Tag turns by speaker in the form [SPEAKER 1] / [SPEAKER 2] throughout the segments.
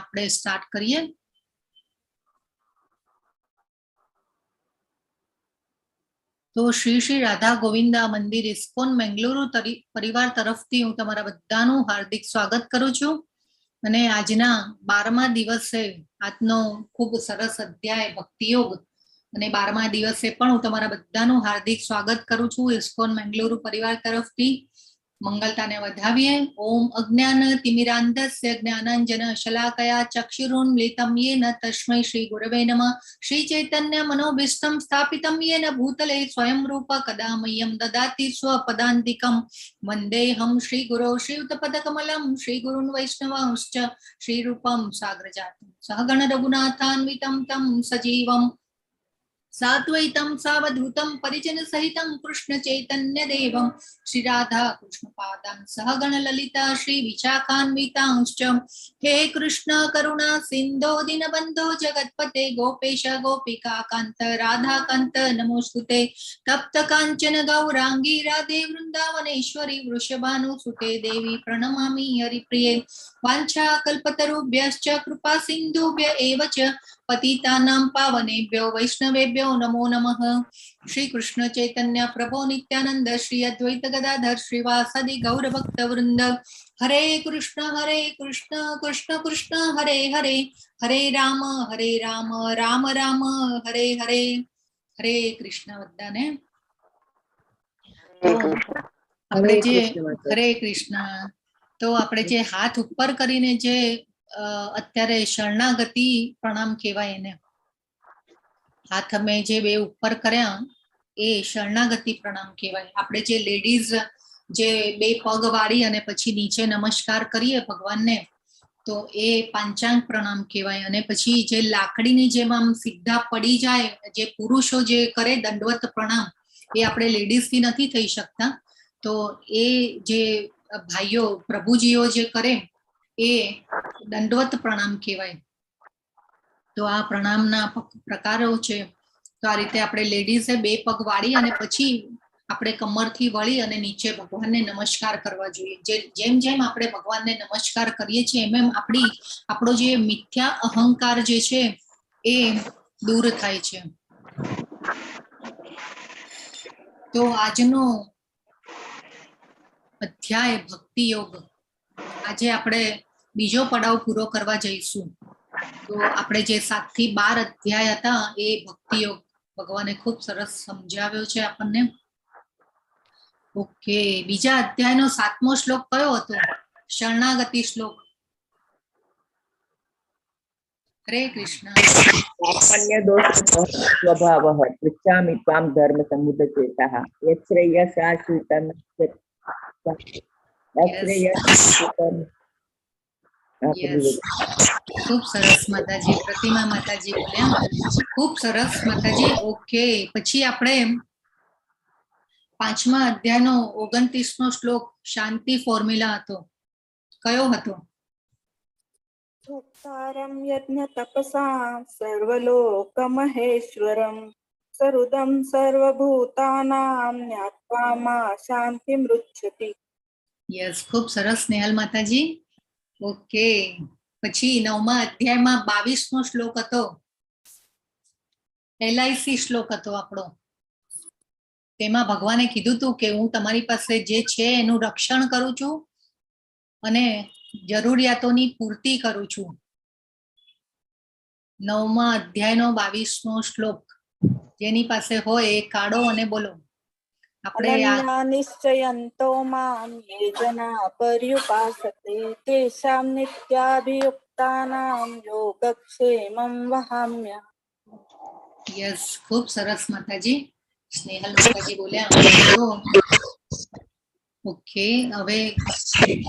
[SPEAKER 1] આપણે સ્ટાર્ટ કરીએ. તો શ્રી શ્રી રાધા ગોવિંદા મંદિર ઇસ્કોન મેંગલુરુ પરિવાર તરફથી હું તમારા બધાનું હાર્દિક સ્વાગત કરું છું. અને આજના 12મા દિવસે આજનો ખૂબ સરસ અધ્યાય ભક્તિયોગ અને 12મા દિવસે પણ હું તમારા બધાનું હાર્દિક સ્વાગત કરું છું ઇસ્કોન મેંગલુરુ પરિવાર તરફથી. મંગલતાને વધાવીએ. ઓમ અજ્ઞાન તિમિરાંધસ્ય જ્ઞાનાંજન શલાકયા ચક્ષુરુન્મિલિતમ યેન તસ્મૈ શ્રી ગુરવે નમઃ. શ્રી ચૈતન્ય મનોભીષ્ટં સ્થાપિતમ યેન ભૂતલે સ્વયં રૂપ કદા મह्यं દદાતિ સ્વપદાન્તિકં. વંદેહમ શ્રી ગુરો શ્રીયુતપદકમલં શ્રી ગુરૂન વૈષ્ણવાંશ્ચ શ્રી રૂપમ સાગ્રજાતં સહગણ રઘુનાથાન્વિતં તં સજીવમ સાદ્વૈતમ સાવધૂતમ પરિજન સહિતં કૃષ્ણ ચૈતન્ય દેવમ શ્રી રાધા કૃષ્ણ પાદં સહગણ લલિતા શ્રી વિશાખાન્વિતાંશ્ચ. હે કૃષ્ણ કરુણા સિંધો દીનબંધો જગતપતે ગોપેશ ગોપિકા કાંત રાધા કાંત નમોસ્તુતે. તપ્ત કાંચન ગૌરાંગી રાધે વૃંદાવનેશ્વરી વૃષભાનુસુતે દેવી પ્रणमामि હરિપ્રિયે. વાંછા કલ્પતરુભ્યશ્ચ કૃપા સિંધુભ્ય એવ ચ પતિતાનાં પાવનેભ્યો વૈષ્ણવેભ્યો નમો નમઃ. શ્રી કૃષ્ણ ચૈતન્ય પ્રભો નિત્યાનંદ શ્રી અદ્વૈત ગદાધર શ્રીવાસદિ ગૌર ભક્ત વૃંદ. હરે કૃષ્ણ કૃષ્ણ કૃષ્ણ હરે હરે હરે રામ રામ રામ હરે હરે. હરે કૃષ્ણ બધાને. આપણે જે હરે કૃષ્ણ તો આપણે જે હાથ ઉપર કરીને જે અત્યારે શરણાગતિ પ્રણામ કહેવાય એને. હાથ અમે જે બે ઉપર કર્યા એ શરણાગતિ પ્રણામ કહેવાય. આપણે જે લેડીઝ જે બે પગ વાળી અને પછી નીચે નમસ્કાર કરીએ ભગવાનને તો એ પાંચાંગ પ્રણામ કહેવાય. અને પછી જે લાકડીની જેમ આમ સીધા પડી જાય જે પુરુષો જે કરે દંડવત પ્રણામ એ આપણે લેડીઝથી નથી થઈ શકતા. તો એ જે ભાઈઓ પ્રભુજીઓ જે કરે એ દંડવત પ્રણામ કહેવાય. તો આ પ્રણામના પ્રકારો છે. તો આ રીતે આપણે લેડીઝે બે પગ વાળી અને પછી આપણે કમરથી વળી અને નીચે ભગવાનને નમસ્કાર કરવા જોઈએ. જેમ જેમ આપણે ભગવાનને નમસ્કાર કરીએ છીએ એમ એમ આપણો જે મિથ્યા અહંકાર જે છે એ દૂર થાય છે. તો આજનો અધ્યાય ભક્તિ યોગ, આજે આપણે બીજો પડાવ પૂરો કરવા જઈશું. તો આપણે જે 7 થી 12 અધ્યાય હતા એ ભક્તિ યોગ ભગવાને ખૂબ સરસ સમજાવ્યો છે આપણને. ઓકે, બીજા અધ્યાયનો 7મો શ્લોક કયો હતો? શરણાગતિ શ્લોક. હરે કૃષ્ણ.
[SPEAKER 2] અન્ય દોષ સ્વભાવઃ પૃચ્છામિ ત્વામ ધર્મ સમુદચેતઃ યશ્રેયસાશ્રિતં
[SPEAKER 1] ખૂબ સરસ માતાજી. પ્રતિમા માતાજી બોલ્યા ખૂબ સરસ માતાજી. ઓકે, પછી આપણે 5મા અધ્યાયનો 29મો શ્લોક શાંતિ ફોર્મ્યુલા હતો. કયો હતો?
[SPEAKER 3] ભોક્તારં યજ્ઞ તપસા સર્વલોક મહેશ્વરમ સહૃદં સર્વભૂતાનાં જ્ઞાત્વા મા શાંતિ મૃચ્છતિ.
[SPEAKER 1] યસ, ખૂબ સરસ નેહલ માતાજી. ઓકે, પછી 9મા અધ્યાયમાં 22મો શ્લોક હતો. LIC શ્લોક હતો આપણો. તેમાં ભગવાને કીધું હતું કે હું તમારી પાસે જે છે એનું રક્ષણ કરું છું અને જરૂરિયાતોની પૂર્તિ કરું છું. 9મા અધ્યાયનો 22મો શ્લોક જેની પાસે હોય એ કાઢો અને બોલો.
[SPEAKER 3] અનન્યા નિશ્ચયંતો માં યે જના પર્યુપાસતે તેષાં નિત્યાભિયુક્તાનાં યોગક્ષેમં વહામ્યહં.
[SPEAKER 1] યસ, ખૂબ સરસ માતાજી. સ્નેહલ માતાજી બોલ્યા. ઓકે, હવે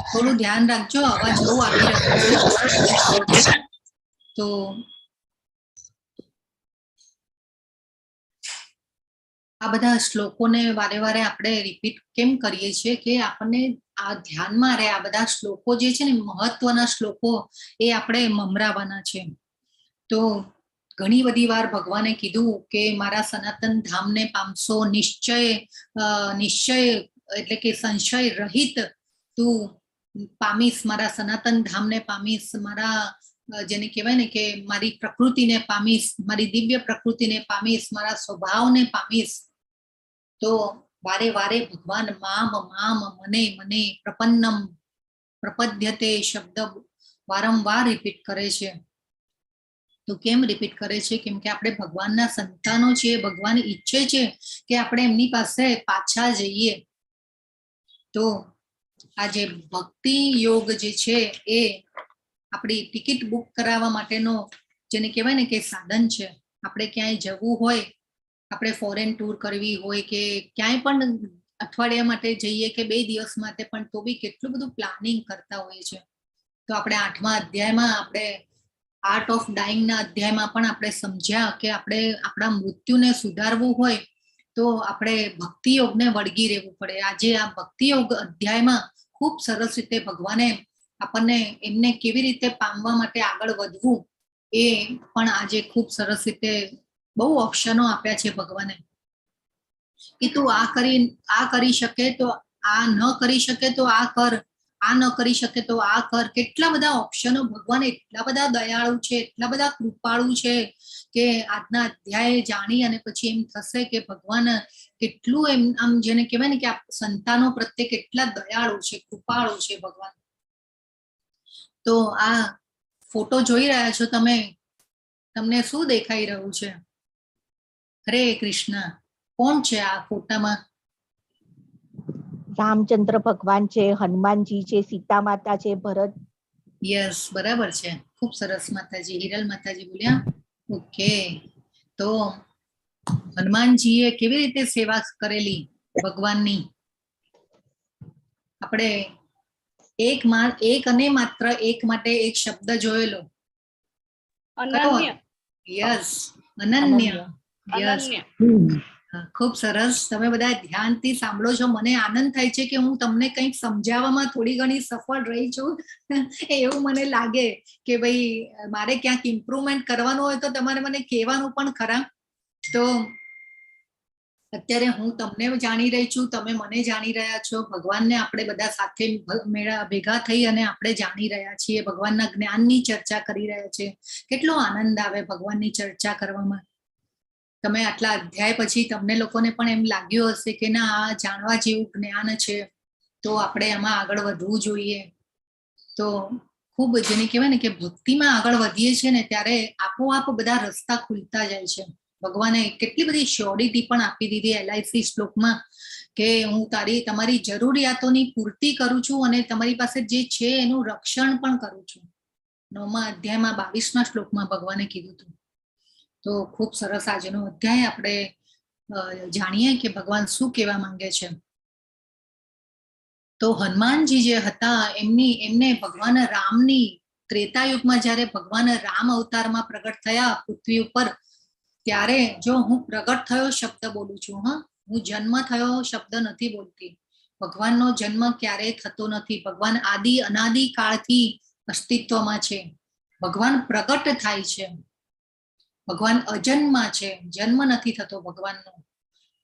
[SPEAKER 1] થોડું ધ્યાન રાખજો, અવાજ બહુ આવી રહ્યો છે. તો આ બધા શ્લોકોને વારે વારે આપણે રિપીટ કેમ કરીએ છીએ કે આપણને આ ધ્યાનમાં રહે. આ બધા શ્લોકો જે છે ને મહત્વના શ્લોકો એ આપણે મમરાવાના છે. તો ઘણી બધી વાર ભગવાને કીધું કે મારા સનાતન ધામને પામશો નિશ્ચય એટલે કે સંશય રહિત તું પામીશ, મારા સનાતન ધામને પામીશ, મારા જેને કહેવાય ને કે મારી પ્રકૃતિને પામીશ, મારી દિવ્ય પ્રકૃતિને પામીશ, મારા સ્વભાવને પામીશ. તો વારે વારે ભગવાન મામ મામ મને મને પ્રપન્નમ પ્રપદ્યતે શબ્દ વારંવાર રિપીટ કરે છે. તો કેમ રિપીટ કરે છે? કેમ કે આપણે ભગવાનના સંતાનો છીએ. ભગવાન ઈચ્છે છે કે આપણે એમની પાસે પાછા જઈએ. તો આ જે ભક્તિ યોગ જે છે એ આપણી ટિકિટ બુક કરાવવા માટેનો જેને કહેવાય ને કે સાધન છે. આપણે ક્યાંય જવું હોય, આપણે ફોરેન ટૂર કરવી હોય કે ક્યાંય પણ અઠવાડિયા માટે જઈએ કે 2 દિવસ માટે, પણ તો બી કેટલું બધું પ્લાનિંગ કરતા હોઈએ છે. તો આપણે 8મા અધ્યાયમાં આપણે આર્ટ ઓફ ડાઈંગના અધ્યાયમાં પણ આપણે સમજ્યા કે આપણે આપણા મૃત્યુને સુધારવું હોય તો આપણે ભક્તિ યોગને વળગી રહેવું પડે. આજે આ ભક્તિ યોગ અધ્યાયમાં ખૂબ સરસ રીતે ભગવાને આપણને એમને કેવી રીતે પામવા માટે આગળ વધવું એ પણ આજે ખૂબ સરસ રીતે બહુ ઓપ્શનો આપ્યા છે ભગવાને કે તું આ કરી શકે તો આ ન કરી શકે તો આ કર, આ ન કરી શકે તો આ કર. કેટલા બધા ઓપ્શનો ભગવાન એટલા બધા દયાળુ છે, એટલા બધા કૃપાળુ છે કે આજના અધ્યાય જાણી અને પછી એમ થશે કે ભગવાન કેટલું એમ આમ જેને કહેવાય ને કે આ સંતાનો પ્રત્યે કેટલા દયાળુ છે, કૃપાળુ છે ભગવાન. તો આ ફોટો જોઈ રહ્યા છો તમે, તમને શું દેખાઈ રહ્યું છે? હરે કૃષ્ણ. કોણ છે આ ફોટામાં?
[SPEAKER 4] રામચંદ્ર ભગવાન છે, હનુમાનજી છે, સીતા માતા છે, ભરત.
[SPEAKER 1] યસ, બરાબર છે. ખૂબ સરસ માતાજી, હિરલ માતાજી બોલ્યા. ઓકે. તો હનુમાનજીએ કેવી રીતે સેવા કરેલી ભગવાનની? આપણે એક અને માત્ર એક માટે એક શબ્દ જોયેલો.
[SPEAKER 3] અનન્ય.
[SPEAKER 1] યસ, અનન્ય. યસ, ખૂબ સરસ. તમે બધા ધ્યાનથી સાંભળો છો. મને આનંદ થાય છે કે હું તમને કંઈક સમજાવવામાં થોડી ઘણી સફળ રહી છું. એવું મને લાગે કે ભાઈ મારે ક્યાંક ઇમ્પ્રુવમેન્ટ કરવાનું હોય તો તમારે મને કહેવાનું પણ ખરા. તો અત્યારે હું તમને જાણી રહી છું, તમે મને જાણી રહ્યા છો. ભગવાનને આપણે બધા સાથે ભેગા થઈ અને આપણે જાણી રહ્યા છીએ. ભગવાનના જ્ઞાનની ચર્ચા કરી રહ્યા છીએ. કેટલો આનંદ આવે ભગવાનની ચર્ચા કરવામાં. તમે આટલા અધ્યાય પછી તમને લોકોને પણ એમ લાગ્યું હશે કે ના, આ જાણવા જેવું જ્ઞાન છે, તો આપણે એમાં આગળ વધવું જોઈએ. તો ખૂબ જેને કહેવાય ને કે ભક્તિમાં આગળ વધીએ છીએ ને ત્યારે આપોઆપ બધા રસ્તા ખુલતા જાય છે. ભગવાને કેટલી બધી શ્યોરિટી પણ આપી દીધી LIC શ્લોકમાં કે હું તમારી જરૂરિયાતોની પૂર્તિ કરું છું અને તમારી પાસે જે છે એનું રક્ષણ પણ કરું છું. 9મા અધ્યાયમાં 22મા શ્લોકમાં ભગવાને કીધું હતું. તો ખૂબ સરસ આજનો અધ્યાય આપણે જાણીએ કે ભગવાન શું કહેવા માંગે છે. તો હનુમાનજી જે હતા એમને ભગવાન રામની ત્રેતાયુગમાં જ્યારે ભગવાન રામ અવતારમાં પ્રગટ થયા પૃથ્વી ઉપર, ત્યારે જો હું પ્રગટ થયો શબ્દ બોલું છું, હું જન્મ થયો શબ્દ નથી બોલતી. ભગવાનનો જન્મ ક્યારેય થતો નથી. ભગવાન આદિ અનાદિ કાળથી અસ્તિત્વમાં છે. ભગવાન પ્રગટ થાય છે. ભગવાન અજન્મા છે, જન્મ નથી થતો ભગવાનનો.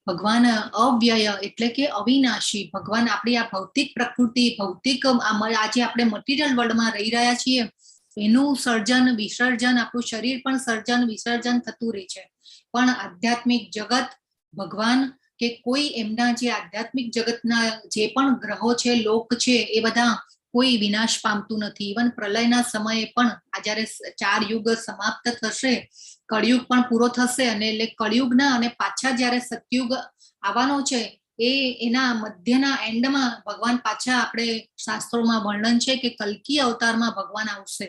[SPEAKER 1] ભગવાન અવ્યય એટલે કે અવિનાશી. ભગવાન આપણી આ ભૌતિક પ્રકૃતિ, ભૌતિક આજે આપણે મટીરિયલ વર્લ્ડમાં રહી રહ્યા છીએ, એનું સર્જન વિસર્જન, આપણું શરીર પણ સર્જન વિસર્જન થતું રહે છે. પણ આધ્યાત્મિક જગત, ભગવાન કે કોઈ એમના જે આધ્યાત્મિક જગતના જે પણ ગ્રહો છે, લોક છે, એ બધા કોઈ વિનાશ પામતું નથી. ઇવન પ્રલયના સમયે પણ આ જ્યારે 4 યુગ સમાપ્ત થશે, કળિયુગ પણ પૂરો થશે અને એટલે કળિયુગના અને પાછા જ્યારે સતયુગ આવવાનો છે, એના મધ્યના એન્ડમાં ભગવાન પાછા, આપણે શાસ્ત્રોમાં વર્ણન છે કે કલ્કી અવતારમાં ભગવાન આવશે.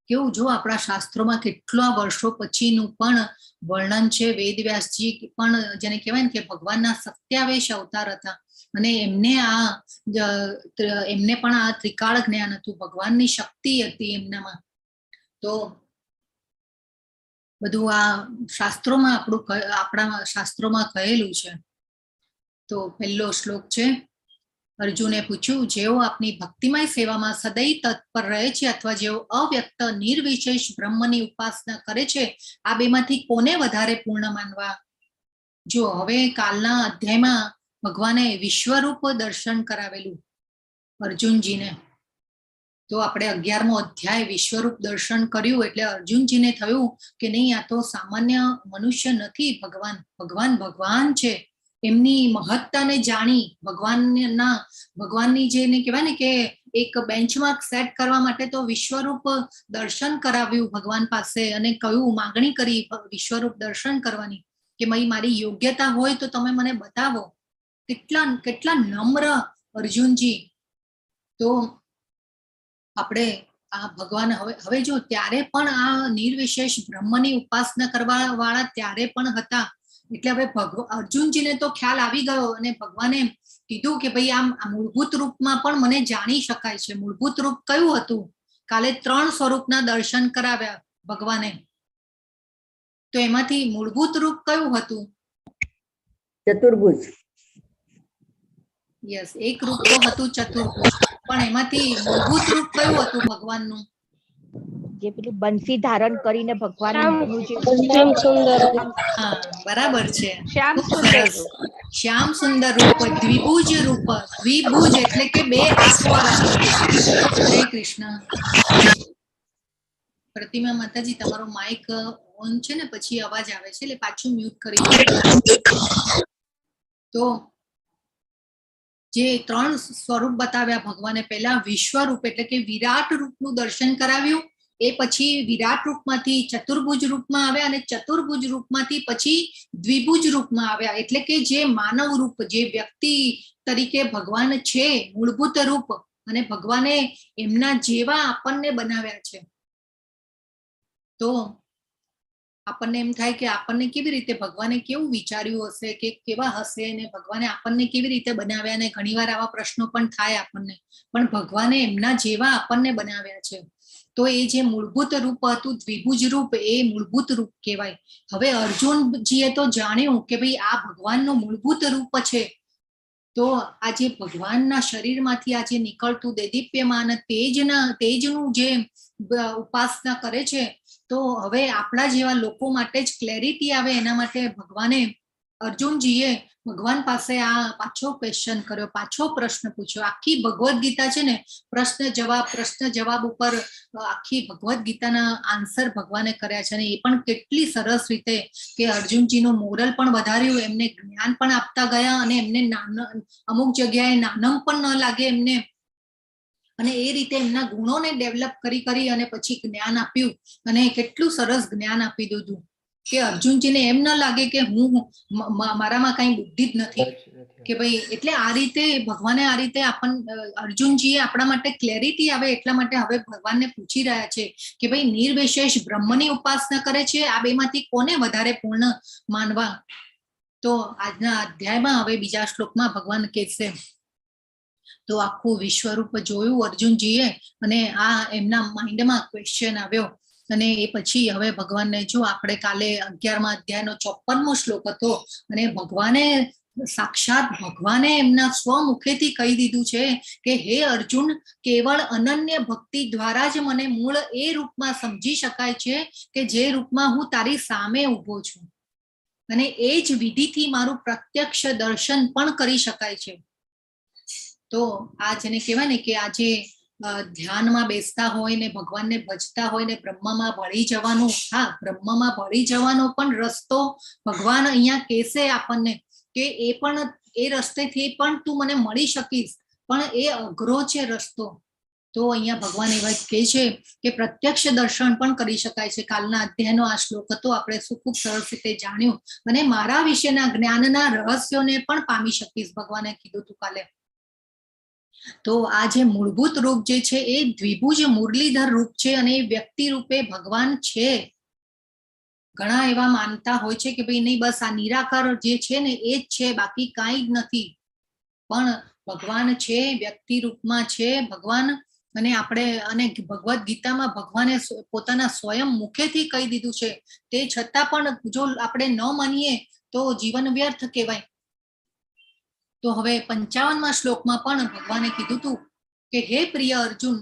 [SPEAKER 1] કેવું, જો આપણા શાસ્ત્રોમાં કેટલા વર્ષો પછીનું પણ વર્ણન છે. વેદવ્યાસજી પણ જેને કહેવાય ને કે ભગવાનના સત્યાવેશ અવતાર હતા અને એમને પણ આ ત્રિકાળ જ્ઞાન હતું. ભગવાનની શક્તિ હતી એમનામાં. તો બધું આ શાસ્ત્રોમાં આપણા શાસ્ત્રોમાં કહેલું છે. તો પહેલો શ્લોક છે. અર્જુને પૂછ્યું, જેઓ આપની ભક્તિમય સેવામાં સદૈવ તત્પર રહે છે અથવા જેઓ અવ્યક્ત નિર્વિશેષ બ્રહ્મની ઉપાસના કરે છે, આ બેમાંથી કોને વધારે પૂર્ણ માનવા? જો હવે કાલના અધ્યાયમાં ભગવાને વિશ્વરૂપ દર્શન કરાવેલું અર્જુનજીને. તો આપણે 11મો અધ્યાય વિશ્વરૂપ દર્શન કર્યું એટલે અર્જુનજીને થયું કે નહીં, આ તો સામાન્ય મનુષ્ય નથી, ભગવાન છે. એમની મહત્તાને જાણી ભગવાનની જેને કહેવાય ને કે એક બેન્ચમાર્ક સેટ કરવા માટે તો વિશ્વરૂપ દર્શન કરાવ્યું ભગવાન પાસે અને કહ્યું, માંગણી કરી વિશ્વરૂપ દર્શન કરવાની કે મારી યોગ્યતા હોય તો તમે મને બતાવો. કેટલા નમ્ર અર્જુનજી. તો આપણે આ ભગવાન હવે જો ત્યારે પણ આ નિર્વિશેષ બ્રહ્મની ઉપાસના કરવા વાળા ત્યારે પણ હતા. એટલે હવે અર્જુનજીને તો ખ્યાલ આવી ગયો અને ભગવાને કીધું કે ભાઈ આમ મૂળભૂત રૂપમાં પણ મને જાણી શકાય છે. મૂળભૂત રૂપ કયું હતું? કાલે 3 સ્વરૂપના દર્શન કરાવ્યા ભગવાને. તો એમાંથી મૂળભૂત રૂપ કયું હતું?
[SPEAKER 2] ચતુર્ભુજ.
[SPEAKER 1] યસ, એક રૂપ તો હતું ચતુર્ભુજ, પણ એમાંથી મૂળભૂત રૂપ કયું હતું ભગવાનનું?
[SPEAKER 4] જે પેલું બંસી ધારણ કરીને ભગવાન
[SPEAKER 1] હા, બરાબર છે.
[SPEAKER 3] શ્યામ
[SPEAKER 1] ખૂબ
[SPEAKER 3] સુંદર
[SPEAKER 1] સરસ. શ્યામ સુંદર રૂપ, દ્વિભુજ રૂપ. દ્વિભુજ એટલે કે 2 આંખવાળા. હરે કૃષ્ણ. પ્રતિમા માતાજી, તમારો માઇક ઓન છે ને, પછી અવાજ આવે છે એટલે પાછું મ્યુટ કરી દો. તો જે 3 સ્વરૂપ બતાવ્યા ભગવાને, પહેલા વિશ્વરૂપ એટલે કે વિરાટ રૂપનું દર્શન કરાવ્યું. એ પછી વિરાટ રૂપમાંથી ચતુર્ભુજ રૂપમાં આવ્યા અને ચતુર્ભુજ રૂપમાંથી પછી દ્વિભુજ રૂપમાં આવ્યા. એટલે કે જે માનવ રૂપ, જે વ્યક્તિ તરીકે ભગવાન છે, મૂળભૂત રૂપ, અને ભગવાને એમના જેવા આપણને બનાવ્યા છે. તો આપણને એમ થાય કે આપણને કેવી રીતે ભગવાને કેવું વિચાર્યું હશે, કે કેવા હશે, ને ભગવાને આપણને કેવી રીતે બનાવ્યા. ને ઘણીવાર આવા પ્રશ્નો પણ થાય આપણને, પણ ભગવાને એમના જેવા આપણને બનાવ્યા છે. તો એ જે મૂળભૂત રૂપ હતું દ્વિભુજ રૂપ, એ મૂળભૂત રૂપ કહેવાય. હવે અર્જુનજીએ તો જાણ્યું કે ભાઈ આ ભગવાનનું મૂળભૂત રૂપ છે. તો આ જે ભગવાનના શરીરમાંથી આ જે નીકળતું દેદીપ્યમાન તેજનું જે ઉપાસના કરે છે, તો હવે આપણા જેવા લોકો માટે જ ક્લેરિટી આવે એના માટે ભગવાને અર્જુનજીએ ભગવાન પાસે આ પાછો ક્વેશ્ચન કર્યો, પાછો પ્રશ્ન પૂછ્યો. આખી ભગવદ્ ગીતા છે ને, પ્રશ્ન જવાબ ઉપર આખી ભગવદ્ ગીતાના આન્સર ભગવાને કર્યા છે. અને એ પણ કેટલી સરસ રીતે કે અર્જુનજીનું મોરલ પણ વધાર્યું, એમને જ્ઞાન પણ આપતા ગયા, અને એમને અમુક જગ્યાએ નાનમ પણ ન લાગે એમને, અને એ રીતે એમના ગુણોને ડેવલપ કરી અને પછી જ્ઞાન આપ્યું. અને કેટલું સરસ જ્ઞાન આપી દીધું કે અર્જુનજીને એમ ન લાગે કે મારામાં કઈ બુદ્ધિ જ નથી કે ભાઈ. એટલે આ રીતે ભગવાને આ રીતે અર્જુનજીએ આપણા માટે ક્લેરિટી આવે એટલા માટે હવે ભગવાનને પૂછી રહ્યા છે કે ભાઈ નિર્વિશેષ બ્રહ્મની ઉપાસના કરે છે, આ બેમાંથી કોને વધારે પૂર્ણ માનવા. તો આજના અધ્યાયમાં હવે બીજા શ્લોકમાં ભગવાન કહેશે. તો આખું વિશ્વરૂપ જોયું અર્જુનજીએ, અને આ એમના માઇન્ડમાં ક્વેશ્ચન આવ્યો. અને એ પછી હવે ભગવાનને જો આપણે કાલે 11મા અધ્યાયનો 54મો શ્લોક હતો, અને સાક્ષાત ભગવાને એમના સ્વમુખેથી કહી દીધું છે કે હે અર્જુન, કેવળ અનન્ય ભક્તિ દ્વારા જ મને મૂળ એ રૂપમાં સમજી શકાય છે કે જે રૂપમાં હું તારી સામે ઊભો છું, અને એ જ વિધિથી મારું પ્રત્યક્ષ દર્શન પણ કરી શકાય છે. તો આ જેને કહેવાય ને કે આજે ધ્યાનમાં બેસતા હોય ને ભગવાનને ભજતા હોય ને બ્રહ્મમાં ભળી જવાનું, હા, બ્રહ્મમાં ભળી જવાનો પણ રસ્તો ભગવાન અહીંયા કહેશે આપણને કે એ રસ્તેથી પણ તું મને મળી શકીશ, પણ એ અઘરો છે રસ્તો. તો અહીંયા ભગવાન એવા કહે છે કે પ્રત્યક્ષ દર્શન પણ કરી શકાય છે. કાલના અધ્યાયનો આ શ્લોક હતો, આપણે ખૂબ સરસ રીતે જાણ્યું, અને મારા વિશેના જ્ઞાનના રહસ્યોને પણ પામી શકીશ, ભગવાને કીધું તું કાલે. તો આ જે મૂળભૂત રૂપ જે છે એ દ્વિભુજ મુરલીધર રૂપ છે, અને એ વ્યક્તિ રૂપે ભગવાન છે. ઘણા એવા માનતા હોય છે કે ભાઈ નહીં, બસ આ નિરાકાર જે છે ને એ જ છે, બાકી કાંઈ જ નથી. પણ ભગવાન છે, વ્યક્તિ રૂપમાં છે ભગવાન. અને ભગવદ્ ગીતામાં ભગવાને પોતાના સ્વયં મુખેથી કહી દીધું છે. તે છતાં પણ જો આપણે ન માનીએ તો જીવન વ્યર્થ કહેવાય. તો હવે 55મા શ્લોકમાં પણ ભગવાને કીધું હતું કે હે પ્રિય અર્જુન,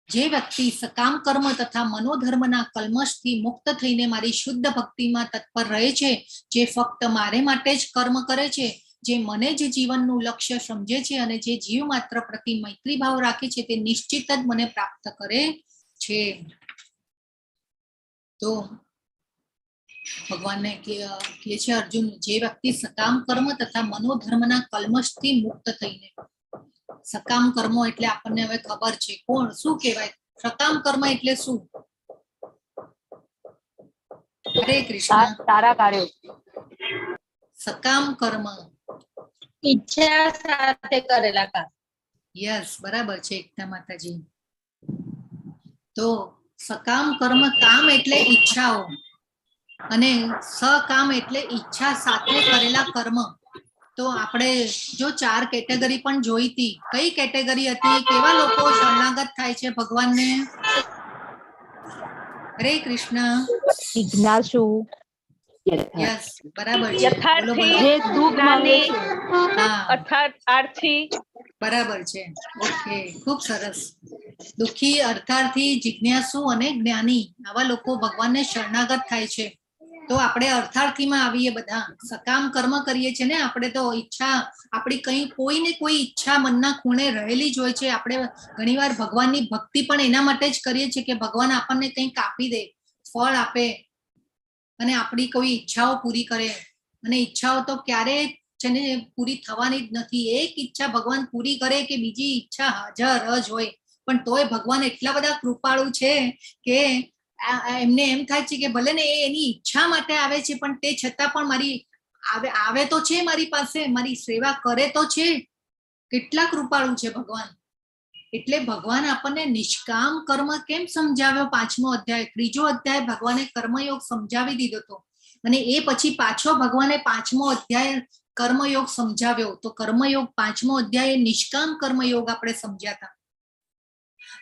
[SPEAKER 1] જે વ્યક્તિ સકામ કર્મ તથા મનોધર્મના કલ્મશથી મુક્ત થઈને મારી શુદ્ધ ભક્તિમાં તત્પર રહે છે, જે ફક્ત મારે માટે જ કર્મ કરે છે, જે મને જ જીવનનું લક્ષ્ય સમજે છે અને જે જીવ માત્ર પ્રતિ મૈત્રી ભાવ રાખે છે તે નિશ્ચિત જ મને પ્રાપ્ત કરે છે. તો ભગવાનને કહે છે અર્જુન, જે વ્યક્તિ સકામ કર્મ તથા મનોધર્મના કલ્મશથી મુક્ત થઈને, સકામ કર્મો એટલે આપણને હવે ખબર છે કોણ શું કહેવાય, સકામ કર્મ એટલે શું? હરે કૃષ્ણ.
[SPEAKER 3] સારા કાર્યો,
[SPEAKER 1] સકામ કર્મ,
[SPEAKER 3] ઈચ્છા સાથે કરેલા કામ.
[SPEAKER 1] યસ, બરાબર છે એકતા માતાજી. તો સકામ કર્મ, કામ એટલે ઈચ્છાઓ અને સકામ એટલે ઈચ્છા સાથે કરેલા કર્મ. તો આપણે જો 4 કેટેગરી પણ જોઈ હતી. કઈ કેટેગરી હતી? કેવા લોકો શરણાગત થાય છે ભગવાનને? હરે કૃષ્ણ.
[SPEAKER 4] જિજ્ઞાસુ,
[SPEAKER 1] યસ, બરાબર છે. બોલો બોલો.
[SPEAKER 3] યથાર્થી, જ્ઞાની,
[SPEAKER 1] હા,
[SPEAKER 3] અર્થાર્થી.
[SPEAKER 1] બરાબર છે. ઓકે, ખૂબ સરસ. દુઃખી, અર્થાર્થી, જિજ્ઞાસુ અને જ્ઞાની, આવા લોકો ભગવાનને શરણાગત થાય છે. તો આપણે અર્થાર્થીમાં આવીએ બધા. સકામ કર્મ કરીએ છીએ ને આપણે, તો ઈચ્છા આપણી કઈ કોઈ ને કોઈ ઈચ્છા મનના ખૂણે રહેલી જ હોય છે. આપણે ઘણીવાર ભગવાનની ભક્તિ પણ એના માટે જ કરીએ છીએ કે ભગવાન આપણને કંઈક આપી દે, ફળ આપે અને આપણી કોઈ ઈચ્છાઓ પૂરી કરે. અને ઈચ્છાઓ તો ક્યારેય છે ને પૂરી થવાની જ નથી. એક ઈચ્છા ભગવાન પૂરી કરે કે બીજી ઈચ્છા હાજર જ હોય. પણ તોય ભગવાન એટલા બધા કૃપાળુ છે કે એમને એમ થાય છે કે ભલે ને એની ઈચ્છા માટે આવે છે પણ તે છતાં પણ મારી આવે તો છે મારી પાસે, મારી સેવા કરે તો છે. કેટલા કૃપાળુ છે ભગવાન. એટલે ભગવાન આપણને નિષ્કામ કર્મ કેમ સમજાવ્યો? 5મો અધ્યાય, 3જો અધ્યાય ભગવાને કર્મયોગ સમજાવી દીધો હતો અને એ પછી પાછો ભગવાને 5મો અધ્યાય કર્મયોગ સમજાવ્યો. તો કર્મયોગ 5મો અધ્યાય નિષ્કામ કર્મયોગ આપણે સમજ્યા હતા.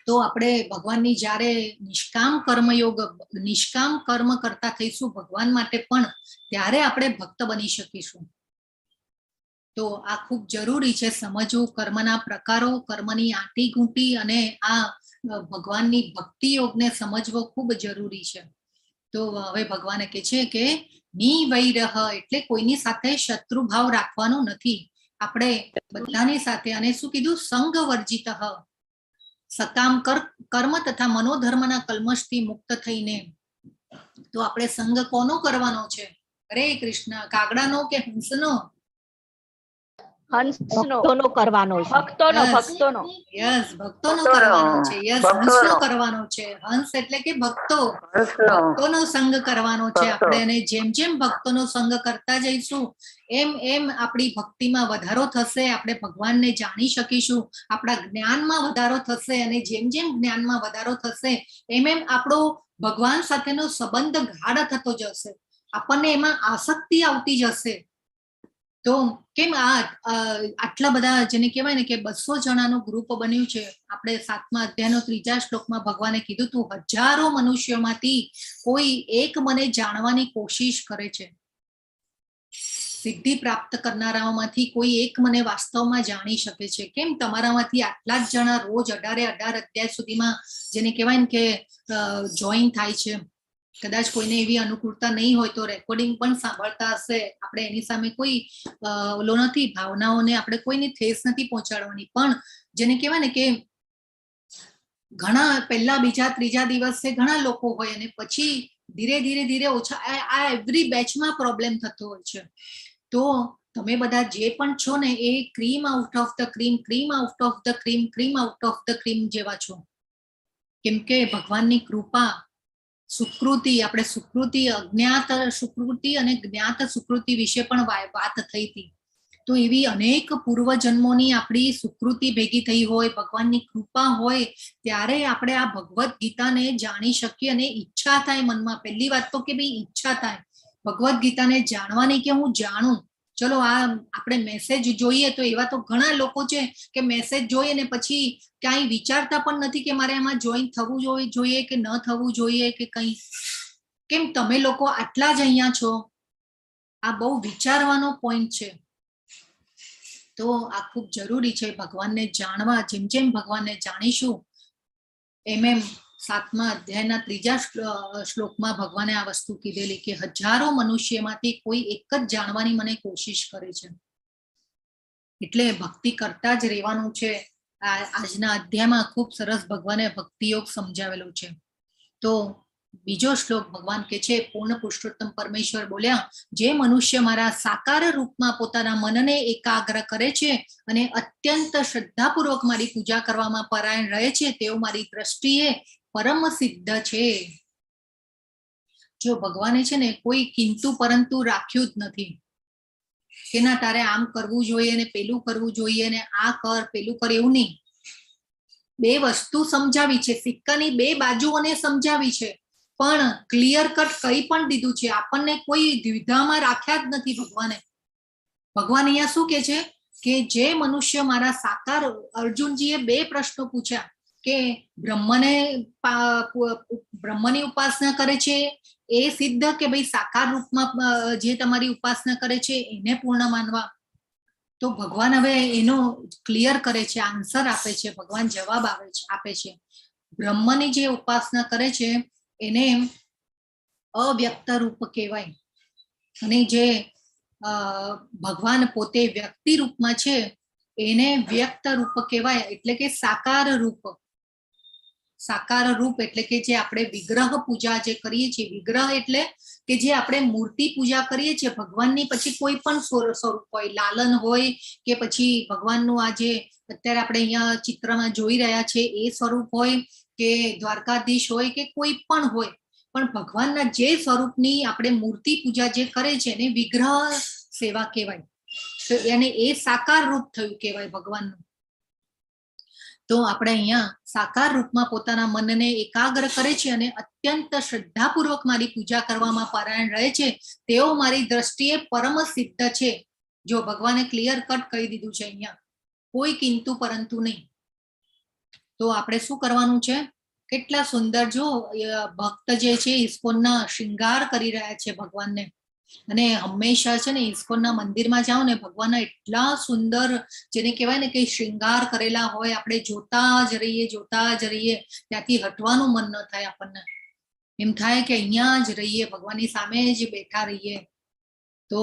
[SPEAKER 1] તો આપણે ભગવાનની જ્યારે નિષ્કામ કર્મ કરતા થઈશું ભગવાન માટે પણ, ત્યારે આપણે ભક્ત બની શકીશું. તો આ ખૂબ જરૂરી છે સમજવું, કર્મના પ્રકારો, કર્મની આંટી ઘૂંટી અને આ ભગવાનની ભક્તિ યોગને સમજવો ખૂબ જરૂરી છે. તો હવે ભગવાને કહે છે કે નિવૈરહ એટલે કોઈની સાથે શત્રુ ભાવ રાખવાનો નથી. આપણે બધાની સાથે, અને શું કીધું? સંગ વર્જિત, સકામ કર્મ તથા મનોધર્મના કલ્મશથી મુક્ત થઈને. તો આપણે સંગ કોનો કરવાનો છે? હરે કૃષ્ણ. કાગડાનો કે હંસનો?
[SPEAKER 3] હંસનો,
[SPEAKER 4] ભક્તોનો કરવાનો છે.
[SPEAKER 3] ભક્તોનો.
[SPEAKER 1] યસ, ભક્તોનો કરવાનો છે. યસ, હંસનો કરવાનો છે. હંસ એટલે કે ભક્તોનો સંગ કરવાનો છે આપણે. અને જેમ જેમ ભક્તોનો સંગ કરતા જઈશું એમ એમ આપણી ભક્તિમાં વધારો થશે, આપણે ભગવાનને જાણી શકીશું, આપણા જ્ઞાનમાં વધારો થશે. અને જેમ જેમ જ્ઞાનમાં વધારો થશે એમ એમ આપણો ભગવાન સાથેનો સંબંધ ગાઢ થતો જશે, આપણને એમાં આસક્તિ આવતી જશે. તો કેમ આટલા બધા, જેને કહેવાય ને કે 200 જણાનું ગ્રુપ બન્યું છે. આપણે 7મા અધ્યાયનો 3જા શ્લોકમાં ભગવાને કીધું તું, હજારો મનુષ્યોમાંથી કોઈ એક મને જાણવાની કોશિશ કરે છે. સિદ્ધિ પ્રાપ્ત કરનારાઓમાંથી કોઈ એક મને વાસ્તવમાં જાણી શકે છે. કેમ તમારામાંથી આટલા જ જણા રોજ 18 અધ્યાય સુધીમાં, જેને કહેવાય ને કે જોઈન થાય છે. કદાચ કોઈને એવી અનુકૂળતા નહીં હોય તો રેકોર્ડિંગ પણ સાંભળતા હશે. આપણે એની સામે કોઈ ઓલો નથી, ભાવનાઓને આપણે કોઈની ઠેસ નથી પહોંચાડવાની. પણ જેને કહેવાય ને કે ઘણા પહેલા, બીજા, ત્રીજા દિવસે ઘણા લોકો હોય અને પછી ધીરે ઓછા. આ એવરી બેચમાં પ્રોબ્લેમ થતો હોય છે. તો તમે બધા જે પણ છો ને એ cream out of the cream, cream out of the cream, cream out of the cream જેવા છો. કેમ કે ભગવાનની કૃપા, સુકૃતિ, આપણે સુકૃતિ, અજ્ઞાત સુકૃતિ અને જ્ઞાત સુકૃતિ વિશે પણ વાત થઈ હતી. તો એવી અનેક પૂર્વજન્મોની આપણી સુકૃતિ ભેગી થઈ હોય, ભગવાનની કૃપા હોય, ત્યારે આપણે આ ભગવદ્ ગીતાને જાણી શકીએ. અને ઈચ્છા થાય મનમાં, પહેલી વાત તો કે ભાઈ ઈચ્છા થાય ભગવદ્ ગીતાને જાણવાની, કે હું જાણું. ચલો આ આપણે મેસેજ જોઈએ તો એવા તો ઘણા લોકો છે કે મેસેજ જોઈએ ને પછી ક્યાંય વિચારતા પણ નથી કે મારે આમાં જોઈન થવું જોઈએ કે ન થવું જોઈએ કે કંઈ. કેમ તમે લોકો આટલા જ અહીંયા છો? આ બહુ વિચારવાનો પોઈન્ટ છે. તો આ ખૂબ જરૂરી છે ભગવાનને જાણવા. જેમ જેમ ભગવાનને જાણીશું એમ 7મા અધ્યાયના 3જા શ્લોકમાં ભગવાને આ વસ્તુ કીધેલી કે હજારો મનુષ્યમાંથી કોઈ એક જ જાણવાની મને કોશિશ કરે છે. એટલે ભક્તિ કરતા જ રહેવાનું છે. આજના અધ્યાયમાં ખૂબ સરસ ભગવાને ભક્તિ યોગ સમજાવેલો છે. તો બીજો શ્લોક ભગવાન કે છે, પૂર્ણ પુરુષોત્તમ પરમેશ્વર બોલ્યા, જે મનુષ્ય મારા સાકાર રૂપમાં પોતાના મનને એકાગ્ર કરે છે અને અત્યંત શ્રદ્ધાપૂર્વક મારી પૂજા કરવામાં પરાયણ રહે છે, તેઓ મારી દ્રષ્ટિએ પરમ સિદ્ધ છે. જો ભગવાને છે ને કોઈ કિંતુ પરંતુ રાખ્યું જ નથી કે ના તારે આમ કરવું જોઈએ ને પેલું કરવું જોઈએ ને આ કર પેલું કર, એવું નહીં. બે વસ્તુ સમજાવી છે, સિક્કાની બે બાજુઓને સમજાવી છે, પણ ક્લિયર કટ કઈ પણ દીધું છે. આપણને કોઈ દ્વિધામાં રાખ્યા જ નથી ભગવાને. ભગવાન અહીંયા શું કે છે કે જે મનુષ્ય મારા સાકાર, અર્જુનજીએ બે પ્રશ્નો પૂછ્યા કે બ્રહ્મની ઉપાસના કરે છે એ સિદ્ધ કે ભાઈ સાકાર રૂપમાં જે તમારી ઉપાસના કરે છે એને પૂર્ણ માનવા. તો ભગવાન હવે એનો ક્લિયર કરે છે, આન્સર આપે છે. ભગવાન જવાબ આપે છે. બ્રહ્મની જે ઉપાસના કરે છે એને અવ્યક્ત રૂપ કહેવાય, અને જે ભગવાન પોતે વ્યક્તિ રૂપમાં છે એને વ્યક્ત રૂપ કહેવાય, એટલે કે સાકાર રૂપ. સાકાર રૂપ એટલે કે જે આપણે વિગ્રહ પૂજા જે કરીએ છીએ, વિગ્રહ એટલે કે જે આપણે મૂર્તિ પૂજા કરીએ છીએ ભગવાનની, પછી કોઈ પણ સ્વરૂપ હોય, લાલન હોય કે પછી ભગવાનનું આ જે અત્યારે આપણે અહીંયા ચિત્રમાં જોઈ રહ્યા છે એ સ્વરૂપ હોય કે દ્વારકાધીશ હોય કે કોઈ પણ હોય, પણ ભગવાનના જે સ્વરૂપની આપણે મૂર્તિ પૂજા જે કરે છે એને વિગ્રહ સેવા કહેવાય. તો એને એ સાકાર રૂપ થયું કહેવાય ભગવાનનું. તો આપણે અહીંયા સાકાર રૂપમાં પોતાના મનને એકાગ્ર કરે છે અને અત્યંત શ્રદ્ધાપૂર્વક મારી પૂજા કરવામાં પારાયણ રહે છે, તેઓ મારી દ્રષ્ટિએ પરમ સિદ્ધ છે. જો ભગવાને ક્લિયર કટ કહી દીધું છે અહીંયા, કોઈ કિંતુ પરંતુ નહીં. તો આપણે શું કરવાનું છે? કેટલા સુંદર જો ભક્ત જે છે ઇસ્કોનના શૃંગાર કરી રહ્યા છે ભગવાનને. અને હંમેશા છે ને ઇસ્કોનના મંદિરમાં જાઓ ને, ભગવાનના એટલા સુંદર જેને કહેવાય ને કે શૃંગાર કરેલા હોય, આપણે જોતા જ રહીએ, ત્યાંથી હટવાનું મન ન થાય. આપણને એમ થાય કે અહીંયા જ રહીએ, ભગવાનની સામે જ બેઠા રહીએ. તો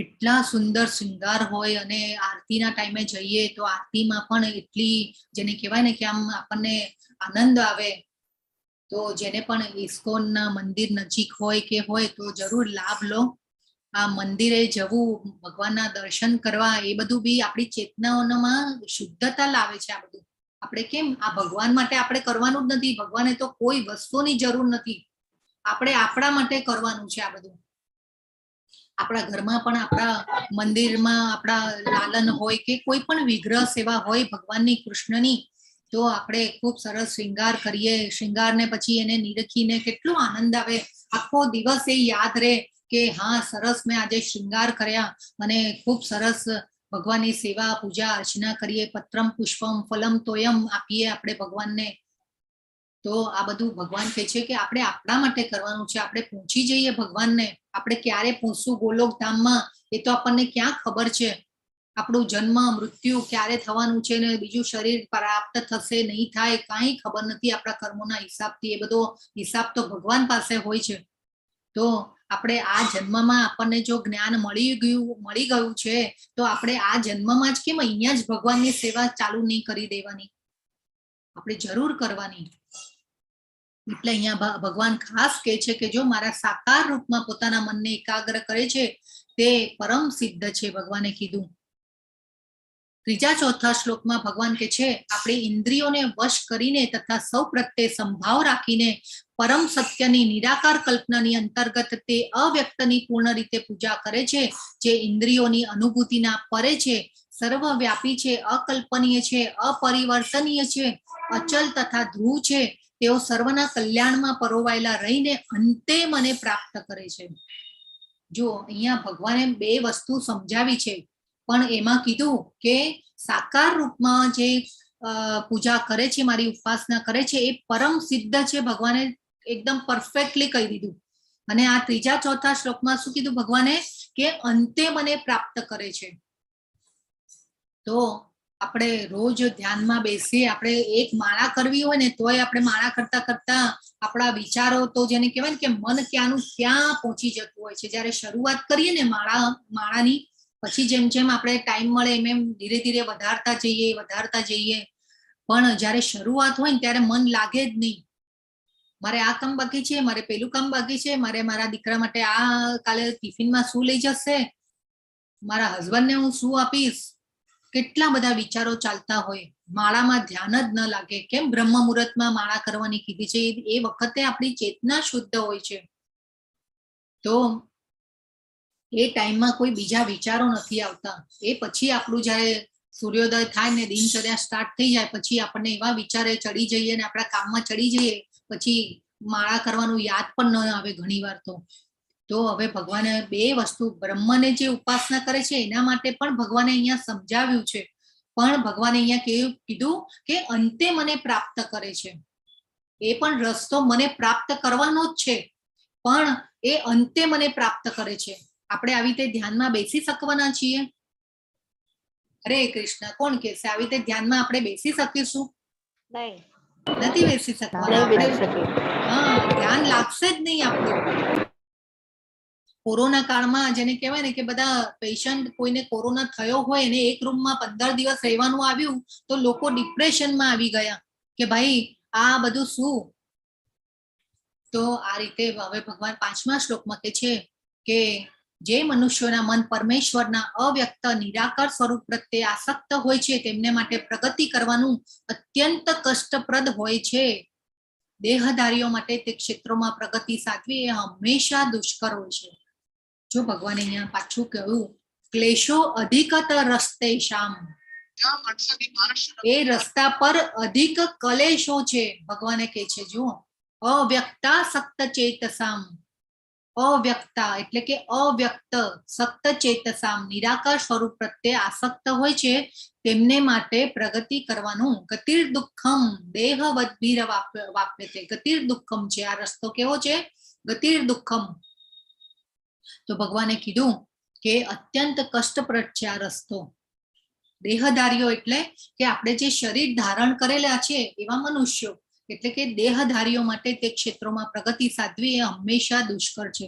[SPEAKER 1] એટલા સુંદર શૃંગાર હોય, અને આરતીના ટાઈમે જઈએ તો આરતીમાં પણ એટલી જેને કહેવાય ને કે આમ આપણને આનંદ આવે. તો જેને પણ ઇસ્કોનના મંદિર નજીક હોય કે હોય તો જરૂર લાભ લો. આ મંદિરે જવું, ભગવાનના દર્શન કરવા, એ બધું બી આપણી ચેતનાઓમાં શુદ્ધતા લાવે છે. આ બધું આપણે કેમ આ ભગવાન માટે આપણે કરવાનું જ નથી. ભગવાને તો કોઈ વસ્તુની જરૂર નથી, આપણે આપણા માટે કરવાનું છે. આ બધું આપણા ઘરમાં પણ, આપણા મંદિરમાં આપણા લાલન હોય કે કોઈ પણ વિગ્રહ સેવા હોય ભગવાનની, કૃષ્ણની, તો આપણે ખૂબ સરસ શૃંગાર કરીએ. શૃંગારને પછી એને નિરખીને કેટલો આનંદ આવે. આખો દિવસ એ યાદ રહે કે હા સરસ મેં આજે શૃંગાર કર્યા, અને ખૂબ સરસ ભગવાનની સેવા પૂજા અર્ચના કરીએ. પત્રમ પુષ્પમ ફલમ તોયમ આપીએ આપણે ભગવાનને. તો આ બધું ભગવાન કહે છે કે આપણે આપણા માટે કરવાનું છે. આપણે પહોંચી જઈએ ભગવાનને. આપણે ક્યારે પહોંચશું ગોલોક ધામમાં એ તો આપણને ક્યાં ખબર છે. આપણું જન્મ મૃત્યુ ક્યારે થવાનું છે ને બીજું શરીર પ્રાપ્ત થશે નહીં થાય, કાંઈ ખબર નથી આપણા કર્મોના હિસાબથી. એ બધો હિસાબ તો ભગવાન પાસે હોય છે. તો આપણે આ જન્મમાં આપણને જો જ્ઞાન મળી ગયું છે, તો આપણે આ જન્મમાં જ કેમ અહીંયા જ ભગવાનની સેવા ચાલુ નહીં કરી દેવાની? આપણે જરૂર કરવાની. એટલે અહીંયા ભગવાન ખાસ કહે છે કે જો મારા સાકાર રૂપમાં પોતાના મનને એકાગ્ર કરે છે તે પરમ સિદ્ધ છે. ભગવાને કીધું. ત્રીજા ચોથા શ્લોકમાં ભગવાન કે છે આપણે ઇન્દ્રિયોને વશ કરીને તથા સૌ પ્રત્યે સંભાવ રાખીને પરમ સત્યની નિરાકાર કલ્પનાની અંતર્ગત તે અવ્યક્તની પૂર્ણ રીતે પૂજા કરે છે, જે ઇન્દ્રિયોની અનુભૂતિના પરે છે, સર્વવ્યાપી છે, અકલ્પનીય છે, અપરિવર્તનીય છે, અચલ તથા ધ્રુવ છે. તેઓ સર્વના કલ્યાણમાં પરોવાયેલા રહીને અંતે મને પ્રાપ્ત કરે છે. જો અહીંયા ભગવાને બે વસ્તુ સમજાવી છે, પણ એમાં કીધું કે સાકાર રૂપમાં જે પૂજા કરે છે, મારી ઉપાસના કરે છે, એ પરમ સિદ્ધ છે. ભગવાને એકદમ પરફેક્ટલી કહી દીધું. અને આ ત્રીજા ચોથા શ્લોકમાં શું કીધું ભગવાને? કે અંતે મને પ્રાપ્ત કરે છે. તો આપણે રોજ ધ્યાનમાં બેસીએ, આપણે એક માળા કરવી હોય ને તોય આપણે માળા કરતા કરતા આપણા વિચારો તો જેને કહેવાય ને કે મન ક્યાંનું ક્યાં પહોંચી જતું હોય છે. જ્યારે શરૂઆત કરીએ ને માળાની, પછી જેમ જેમ આપણે ટાઈમ મળે એમ એમ ધીરે ધીરે વધારતા જઈએ. પણ જ્યારે શરૂઆત હોય ને ત્યારે મન લાગે જ નહીં. મારે આ કામ બાકી છે, મારે પેલું કામ બાકી છે, મારે મારા દીકરા માટે આ કાલે ટિફિનમાં શું લઈ જશે, મારા હસબન્ડને હું શું આપીશ, કેટલા બધા વિચારો ચાલતા હોય. માળામાં ધ્યાન જ ન લાગે. કેમ બ્રહ્મ મુહૂર્તમાં માળા કરવાની કીધી છે? એ વખતે આપણી ચેતના શુદ્ધ હોય છે. તો એ ટાઈમમાં કોઈ બીજા વિચારો નથી આવતા. એ પછી આપણું જ્યારે સૂર્યોદય થાય ને દિનચર્યા સ્ટાર્ટ થઈ જાય પછી આપણને એવા વિચારે ચડી જઈએ ને આપણા કામમાં ચડી જઈએ, પછી માળા કરવાનું યાદ પણ ન આવે ઘણી વાર. તો હવે ભગવાને બે વસ્તુ, બ્રહ્મને જે ઉપાસના કરે છે એના માટે પણ ભગવાને અહીંયા સમજાવ્યું છે, પણ ભગવાને અહીંયા કીધું કે અંતે મને પ્રાપ્ત કરે છે. એ પણ રસ્તો મને પ્રાપ્ત કરવાનો જ છે, પણ એ અંતે મને પ્રાપ્ત કરે છે. આપણે આવી રીતે ધ્યાનમાં બેસી શકવાના છીએ? હરે કૃષ્ણ. કોણ કહેશે આવી રીતે ધ્યાનમાં આપણે બેસી શકીશું?
[SPEAKER 3] નહીં,
[SPEAKER 1] નથી બેસી શકવાના. હા, ધ્યાન લાગશે જ નહીં આપણું. કોરોના કાળમાં જેને કહેવાય ને કે બધા પેશન્ટ, કોઈને કોરોના થયો હોય અને એક રૂમમાં 15 દિવસ રહેવાનું આવ્યું તો લોકો ડિપ્રેશનમાં આવી ગયા કે ભાઈ આ બધું શું. તો આ રીતે હવે ભગવાન 5મા શ્લોકમાં કહે છે કે જે મનુષ્યોના મન પરમેશ્વરના અવ્યક્ત નિરાકાર સ્વરૂપ પ્રત્યે આસક્ત હોય છે તેમને માટે પ્રગતિ કરવાનું અત્યંત કષ્ટપ્રદ હોય છે. દેહધારીઓ માટે તે ક્ષેત્રોમાં પ્રગતિ સાધવી એ હંમેશા દુષ્કર હોય છે. જો ભગવાને અહીંયા પાછું કહ્યું, ક્લેશો અધિકતર રસ્તે શામ, એ રસ્તા પર અધિક કલેશો છે. ભગવાને કહે છે જો અવ્યક્તા સક્ત ચેતસામ, અવ્યક્તા એટલે કે અવ્યક્ત સક્ત ચેતસામ, નિરાકાર સ્વરૂપ પ્રત્યે આસક્ત હોય છે તેમને માટે પ્રગતિ કરવાનું ગતિર દુઃખમ દેહવદ્ભીર વાપ્યતે. ગતિર દુઃખમ છે આ રસ્તો. કેવો છે? ગતિર દુઃખમ. તો ભગવાને કીધું કે અત્યંત કષ્ટપ્રદ છે આ રસ્તો. દેહધારીઓ એટલે કે આપણે જે શરીર ધારણ કરેલા છે એવા મનુષ્યો, એટલે કે દેહધારીઓ માટે તે ક્ષેત્રોમાં પ્રગતિ સાધવી એ હંમેશા દુષ્કર છે.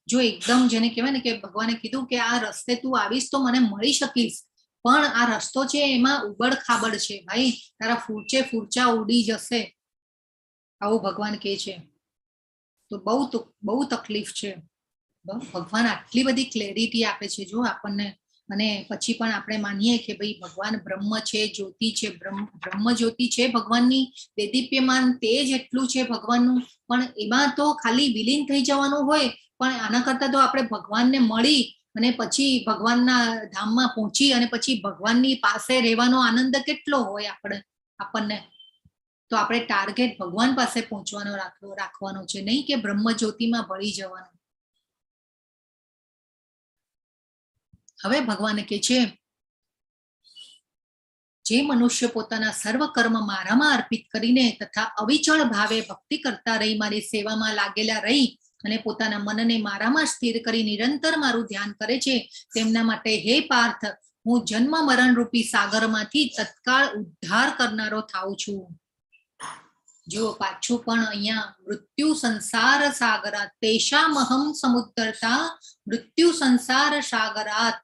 [SPEAKER 1] જો એકદમ જેને કહેવાય ને કે ભગવાને કીધું કે આ રસ્તે તું આવીશ તો મને મળી શકીશ, પણ આ રસ્તો છે એમાં ઉબડ ખાબડ છે ભાઈ, તારા ફૂરચા ઉડી જશે, આવું ભગવાન કહે છે. તો બહુ તકલીફ છે. ભગવાન આટલી બધી ક્લેરિટી આપે છે જો આપણને. અને પછી પણ આપણે માનીએ કે ભાઈ ભગવાન બ્રહ્મ છે, જ્યોતિ છે, બ્રહ્મ જ્યોતિ છે ભગવાનની, દેદીપ્યમાન તેજ એટલું છે ભગવાનનું, પણ એમાં તો ખાલી વિલીન થઈ જવાનું હોય. પણ આના કરતા તો આપણે ભગવાનને મળી અને પછી ભગવાનના ધામમાં પહોંચી અને પછી ભગવાનની પાસે રહેવાનો આનંદ કેટલો હોય આપણને. તો આપણે ટાર્ગેટ ભગવાન પાસે પહોંચવાનો રાખવાનો છે, નહીં કે બ્રહ્મ જ્યોતિમાં ભળી જવાનું. હવે ભગવાન કહે છે જે મનુષ્ય પોતાના સર્વ કર્મ મારામાં અર્પિત કરીને તથા અવિચળ ભાવે ભક્તિ કરતા રહી મારી સેવામાં લાગેલા રહી અને પોતાના મનને મારામાં સ્થિર કરી નિરંતર મારું ધ્યાન કરે છે, તેમના માટે હે પાર્થ હું જન્મ મરણ રૂપી સાગરમાંથી તત્કાળ ઉદ્ધાર કરનારો થાઉં છું. જો પાછું પણ અહીંયા મૃત્યુ સંસાર સાગરાત તેષામહમ સમુદ્રતા મૃત્યુ સંસાર સાગરાત.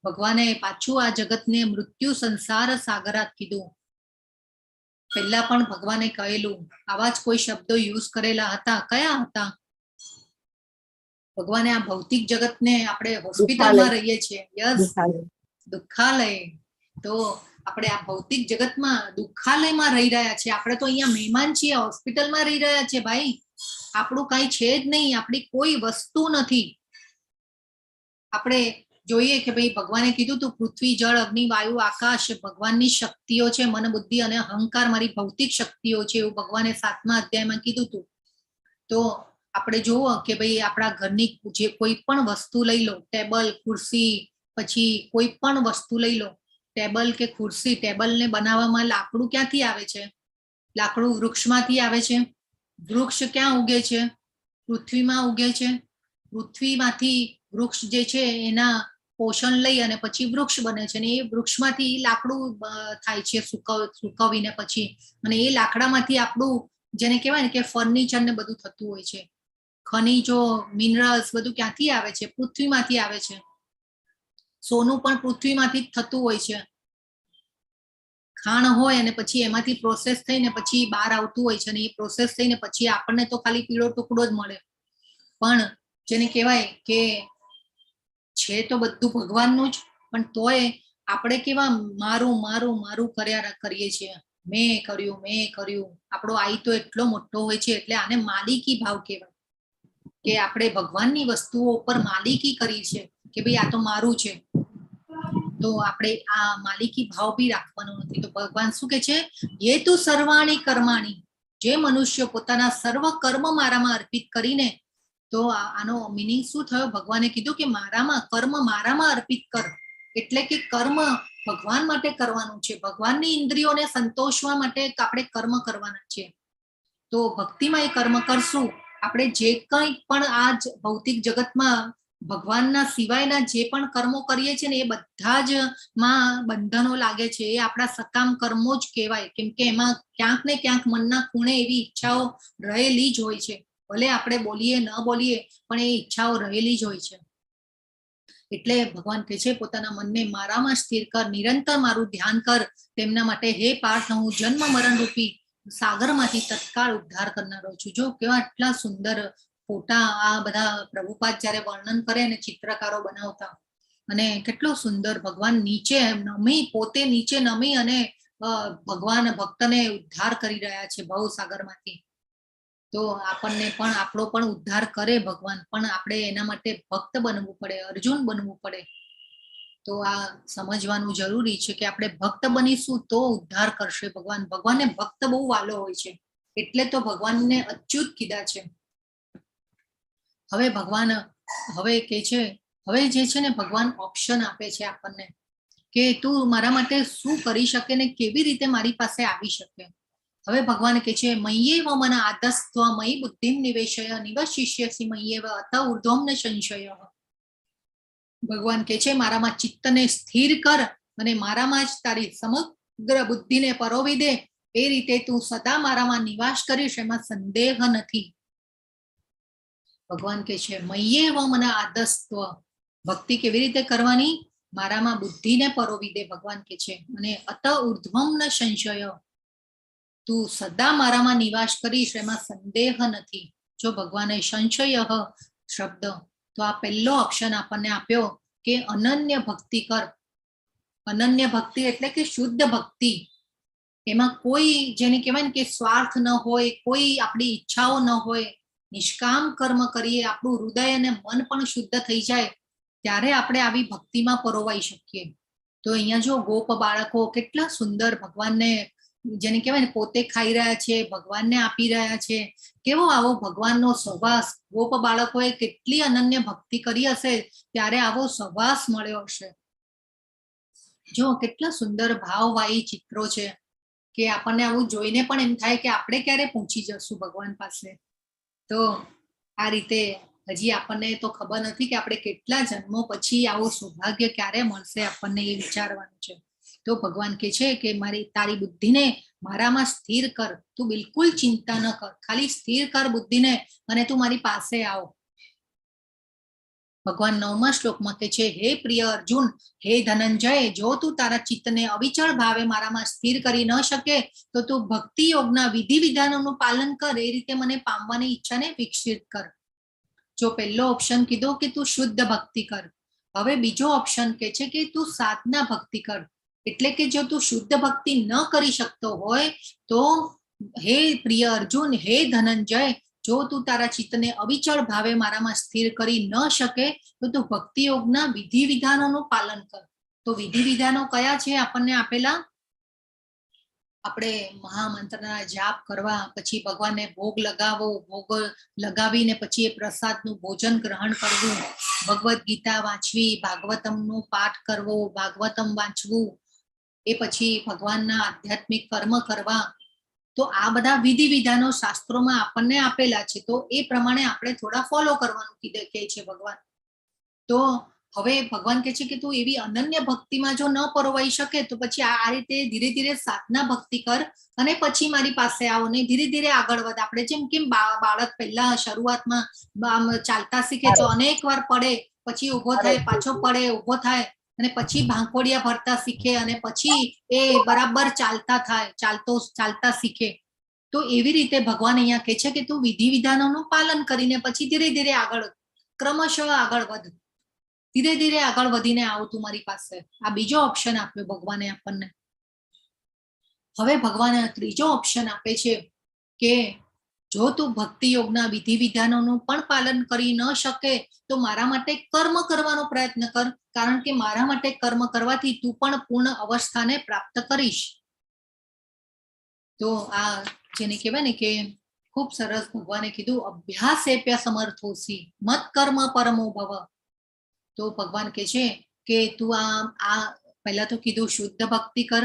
[SPEAKER 1] ભગવાને પાછું આ જગતને મૃત્યુ સંસાર સાગરાત કીધું. પહેલા પણ ભગવાને કહેલું, આવા જ કોઈ શબ્દો યુઝ કરેલા હતા. કયા હતા? ભગવાને આ ભૌતિક જગતને, આપણે હોસ્પિટલમાં રહીએ છીએ, યસ, દુઃખાલય. તો આપણે આ ભૌતિક જગતમાં દુઃખાલયમાં રહી રહ્યા છીએ. આપણે તો અહીંયા મહેમાન છીએ, હોસ્પિટલમાં રહી રહ્યા છીએ ભાઈ. આપણું કઈ છે જ નહીં, આપણી કોઈ વસ્તુ નથી. આપણે જોઈએ કે ભાઈ ભગવાને કીધું તું પૃથ્વી જળ અગ્નિ વાયુ આકાશ ભગવાનની શક્તિઓ છે, મન બુદ્ધિ અને અહંકાર મારી ભૌતિક શક્તિઓ છે, એવું ભગવાને 7મા અધ્યાયમાં કીધું તું. તો આપણે જોવો કે ભાઈ આપણા ઘરની જે કોઈ પણ વસ્તુ લઈ લો, ટેબલ ખુરશી, પછી કોઈ પણ વસ્તુ લઈ લો, ટેબલ કે ખુરશી, ટેબલને બનાવવામાં લાકડું ક્યાંથી આવે છે? લાકડું વૃક્ષમાંથી આવે છે. વૃક્ષ ક્યાં ઉગે છે? પૃથ્વીમાં ઉગે છે. પૃથ્વીમાંથી વૃક્ષ જે છે એના પોષણ લઈ અને પછી વૃક્ષ બને છે, અને એ વૃક્ષમાંથી લાકડું થાય છે સુકવીને પછી, અને એ લાકડામાંથી આપણું જેને કહેવાય ને કે ફર્નિચર ને બધું થતું હોય છે. ખનીજો, મિનરલ્સ બધું ક્યાંથી આવે છે? પૃથ્વીમાંથી આવે છે. સોનું પણ પૃથ્વીમાંથી જ થતું હોય છે. ખાણ હોય અને પછી એમાંથી પ્રોસેસ થઈને પછી બહાર આવતું હોય છે અને એ પ્રોસેસ થઈને પછી આપણને તો ખાલી પીળો ટુકડો જ મળે. પણ જેને કહેવાય કે છે તો બધું ભગવાનનું જ, પણ તોય આપણે કેવા મારું મારું મારું કરીએ છીએ. મેં કર્યું. આપણો આઈ તો એટલો મોટો હોય છે, એટલે આને માલિકી ભાવ કહેવાય કે આપણે ભગવાનની વસ્તુઓ ઉપર માલિકી કરી છે કે ભાઈ આ તો મારું છે. તો આપણે આ માલિકી ભાવ બી રાખવાનો નથી. તો ભગવાન શું કે છે, એ તું સર્વાણી કર્માણી, જે મનુષ્ય પોતાના સર્વ કર્મ મારામાં અર્પિત કરીને, તો આનો મિનિંગ શું થયો? ભગવાને કીધું કે કર્મ મારામાં અર્પિત કર, એટલે કે કર્મ ભગવાન માટે કરવાનું છે. ભગવાનની ઇન્દ્રિયોને સંતોષવા માટે આપણે કર્મ કરવાના છે. તો ભક્તિમાં એ કર્મ કરશું. આપણે જે કંઈ પણ આ ભૌતિક જગતમાં ભગવાનના સિવાયના જે પણ કર્મો કરીએ છીએ ને, એ બધા જ માં બંધનો લાગે છે. એ આપણા સકામ કર્મો જ કહેવાય, કેમ કે એમાં ક્યાંક ને ક્યાંક મનના ખૂણે એવી ઈચ્છાઓ રહેલી જ હોય છે. ભલે આપણે બોલીએ ન બોલીએ, પણ એ ઈચ્છાઓ રહેલી જ હોય છે. એટલે ભગવાન કહે છે, પોતાના મનને મારામાં સ્થિર કર, નિરંતર મારું ધ્યાન કર. તેમના માટે હે પાર્થ, હું જન્મ મરણ રૂપી સાગરમાંથી તત્કાળ ઉદ્ધાર કરનારો છું. જો કેવા આટલા સુંદર ફોટા આ બધા પ્રભુપાદ જયારે વર્ણન કરે ને ચિત્રકારો બનાવતા, અને કેટલો સુંદર ભગવાન નીચે પોતે નીચે નમી અને ભગવાન ભક્તને ઉદ્ધાર કરી રહ્યા છે ભવસાગરમાંથી. તો આપણને પણ આપણો પણ ઉદ્ધાર કરે ભગવાન, પણ આપણે એના માટે ભક્ત બનવું પડે, અર્જુન બનવું પડે. તો આ સમજવાનું જરૂરી છે કે આપણે ભક્ત બનીશું તો ઉદ્ધાર કરશે ભગવાન. ભગવાનને ભક્ત બહુ વાલો હોય છે, એટલે તો ભગવાનને અચ્યુત કીધા છે. હવે ભગવાન કે છે, હવે જે છે ને ભગવાન ઓપ્શન આપે છે આપણને કે તું મારા માટે શું કરી શકે ને કેવી રીતે મારી પાસે આવી શકે. હવે ભગવાન કે છે, મય્યેવ મન આદસ્ત્વ મયી બુદ્ધિમ નિવેશય નિવશિષ્યસી મય્યેવ અત ઉર્ધ્વમ ન સંશય. ભગવાન કે છે, મારામાં ચિત્તને સ્થિર કર અને મારામાં જ તારી સમગ્ર બુદ્ધિને પરોવી દે. એ રીતે તું સદા મારામાં નિવાસ કરીશ, એમાં સંદેહ નથી. ભગવાન કે છે, મય્યેવ મન આદસ્ત્વ, ભક્તિ કેવી રીતે કરવાની? મારામાં બુદ્ધિને પરોવી દે. ભગવાન કે છે, અને અત ઉર્ધ્વમ ન સંશય, તું સદા મારામાં નિવાસ કરીશ, એમાં સંદેહ નથી. જો ભગવાને સંશય શબ્દ, તો આ પહેલો ઓપ્શન આપણને આપ્યો કે અનન્ય ભક્તિ કર. અનન્ય ભક્તિ એટલે કે શુદ્ધ ભક્તિ. એમાં કોઈ જેને કહેવાય ને કે સ્વાર્થ ન હોય, કોઈ આપણી ઈચ્છાઓ ન હોય, નિષ્કામ કર્મ કરીએ, આપણું હૃદય અને મન પણ શુદ્ધ થઈ જાય, ત્યારે આપણે આવી ભક્તિમાં પરોવાઈ શકીએ. તો અહીંયા જો ગોપ બાળકો કેટલા સુંદર ભગવાનને, જેને કહેવાય ને પોતે ખાઈ રહ્યા છે, ભગવાનને આપી રહ્યા છે. કેવો આવો ભગવાનનો સહવાસ, ગોપ બાળકોએ કેટલી અનન્ય ભક્તિ કરી હશે, ત્યારે આવો સહવાસ મળ્યો હશે. જો કેટલા સુંદર ભાવવાહી ચિત્રો છે કે આપણને આવું જોઈને પણ એમ થાય કે આપણે ક્યારે પહોંચી જશું ભગવાન પાસે. તો આ રીતે હજી આપણને તો ખબર નથી કે આપણે કેટલા જન્મો પછી આવું સૌભાગ્ય ક્યારે મળશે, આપણને એ વિચારવાનું છે. તો ભગવાન કે છે કે તારી બુદ્ધિને મારામાં સ્થિર કર, તું બિલકુલ ચિંતા ન કર, ખાલી સ્થિર કર બુદ્ધિને અને તું મારી પાસે આવ. ભગવાન 9મા શ્લોકમાં કહે છે, હે પ્રિય અર્જુન, હે ધનંજય, જો તું તારા ચિત્તને અવિચળ ભાવે મારામાં સ્થિર કરી ન શકે, તો તું ભક્તિ યોગના વિધિ વિધાનોનું પાલન કર. એ રીતે મને પામવાની ઈચ્છાને વિકસિત કર. જો પહેલો ઓપ્શન કીધો કે તું શુદ્ધ ભક્તિ કર, હવે બીજો ઓપ્શન કે છે કે તું સાધના ભક્તિ કર. એટલે કે જો તું શુદ્ધ ભક્તિ ન કરી શકતો હોય, તો હે પ્રિય અર્જુન, હે ધનંજય, જો તું તારા ચિત્તને અવિચળ ભાવે મારામાં સ્થિર કરી ન શકે, તો તું ભક્તિ યોગના વિધિ વિધાનોનું પાલન કર. તો વિધિ વિધાનો કયા છે આપણને આપેલા? આપણે મહામંત્રના જાપ કરવા, પછી ભગવાનને ભોગ લગાવવો, ભોગ લગાવીને પછી એ પ્રસાદનું ભોજન ગ્રહણ કરવું, ભગવદ્ ગીતા વાંચવી, ભાગવતમનો પાઠ કરવો, ભાગવતમ વાંચવું, એ પછી ભગવાનના આધ્યાત્મિક કર્મ કરવા. તો આ બધા વિધિ વિધાનો શાસ્ત્રોમાં આપણને આપેલા છે. તો એ પ્રમાણે આપણે થોડા ફોલો કરવાનું કહે છે ભગવાન. તો હવે ભગવાન કહે છે કે તું એવી અનન્ય ભક્તિમાં જો ન પરોવાઈ શકે, તો પછી આ રીતે ધીરે ધીરે સાધના ભક્તિ કર અને પછી મારી પાસે આવો ને ધીરે ધીરે આગળ વધ. આપણે જેમ કેમ બાળક પહેલા શરૂઆતમાં ચાલતા શીખે તો અનેક વાર પડે, પછી ઉભો થાય, પાછો પડે, ઉભો થાય, અને પછી ભાંકોડિયા ભરતા શીખે અને પછી એ બરાબર ચાલતા શીખે. તો એવી રીતે ભગવાન અહીંયા કહે છે કે તું વિધિ વિધાનોનું પાલન કરીને પછી ધીરે ધીરે ક્રમશઃ આગળ વધ, ધીરે ધીરે આગળ વધીને આવ તું મારી પાસે. આ બીજો ઓપ્શન આપ્યો ભગવાને આપણને. હવે ભગવાને ત્રીજો ઓપ્શન આપે છે કે જો તું ભક્તિ યોગના વિધિ વિધાનોનું પણ પાલન કરી ન શકે તો મારા માટે કર્મ કરવાનો પ્રયત્ન કર, કારણ કે મારા માટે કર્મ કરવાથી તું પણ પૂર્ણ અવસ્થાને પ્રાપ્ત કરીશ. તો આ જેને કહેવાય ને કે ખૂબ સરસ ભગવાને કીધું, અભ્યાસેપ્ય સમર્થોસી મત કર્મ પરમો ભવ. તો ભગવાન કહે છે કે તું આ પહેલા તો કીધું શુદ્ધ ભક્તિ કર,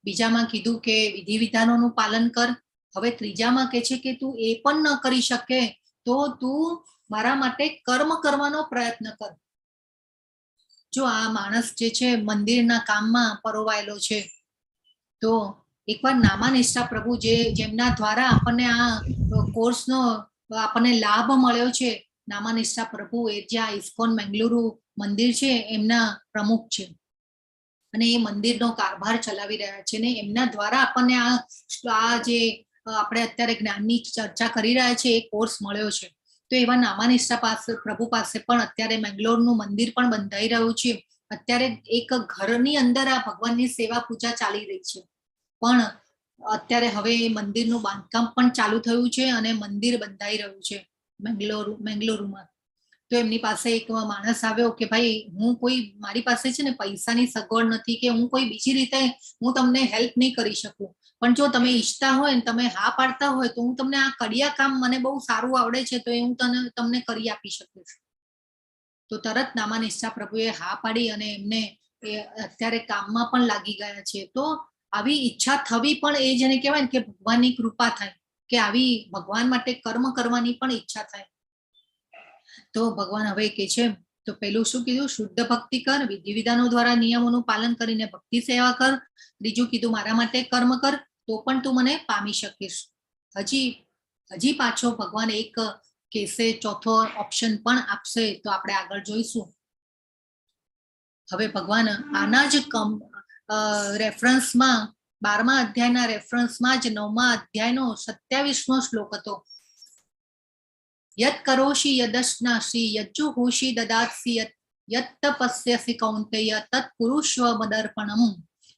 [SPEAKER 1] બીજામાં કીધું કે વિધિ વિધાનોનું પાલન કર, હવે ત્રીજામાં કહે છે કે તું એ પણ ન કરી શકે તો તું મારા માટે કર્મ કરવાનો પ્રયત્ન કર. જો આ માણસ જે છે મંદિરના કામમાં પરોવાયેલો છે, તો એકવાર નામાનિષ્ઠા પ્રભુ જેમના દ્વારા આપણને આ કોર્સનો આપણને લાભ મળ્યો છે, નામાનિષ્ઠા પ્રભુ એ જ્યાં ઇસ્કોન મેંગલુરુ મંદિર છે એમના પ્રમુખ છે અને એ મંદિરનો કારભાર ચલાવી રહ્યા છે ને એમના દ્વારા આપણને આ જે આપણે અત્યારે જ્ઞાનની ચર્ચા કરી રહ્યા છે એ કોર્સ મળ્યો છે. તો એવા નામાનિષ્ઠા પ્રભુ પાસે પણ અત્યારે મેંગલોરનું મંદિર પણ બંધાઈ રહ્યું છે. અત્યારે એક ઘરની અંદર આ ભગવાનની સેવા પૂજા ચાલી રહી છે, પણ અત્યારે હવે મંદિરનું બાંધકામ પણ ચાલુ થયું છે અને મંદિર બંધાઈ રહ્યું છે મેંગલુરુમાં. તો એમની પાસે એક માણસ આવ્યો કે ભાઈ મારી પાસે છે ને પૈસાની સગવડ નથી કે હું કોઈ બીજી રીતે હું તમને હેલ્પ નહીં કરી શકું, પણ જો તમે ઈચ્છતા હોય ને તમે હા પાડતા હોય તો હું તમને આ કડિયા કામ મને બહુ સારું આવડે છે તો એ હું તમને કરી આપી શકું છું. તો તરત નામાનિષ્ઠા પ્રભુએ હા પાડી અને એમને અત્યારે કામમાં પણ લાગી ગયા છે. તો આવી ઈચ્છા થવી પણ એ જેને કહેવાય ને કે ભગવાનની કૃપા થાય, કે આવી ભગવાન માટે કર્મ કરવાની પણ ઈચ્છા થાય. તો ભગવાન હવે કહે છે, તો પેલું શું કીધું, શુદ્ધ ભક્તિ કર, વિધિ વિધાનો દ્વારા નિયમોનું પાલન કરીને ભક્તિ સેવા કર. ત્રીજું કીધું મારા માટે કર્મ કર તો પણ તું મને પામી શકીશ. હજી પાછો ભગવાન એક કેસે ચોથો ઓપ્શન પણ આપશે, તો આપણે આગળ જોઈશું. હવે ભગવાન આના જ રેફરન્સમાં 12મા અધ્યાયના રેફરન્સમાં જ 9મા અધ્યાયનો 27મો શ્લોક હતો. યત કરોષિ યદશ્નાસી યજ્જુહોષિ દદાત્સી યત તપસ્યસી કૌંતેય તત કુરુષ્વ મદર્પણમ.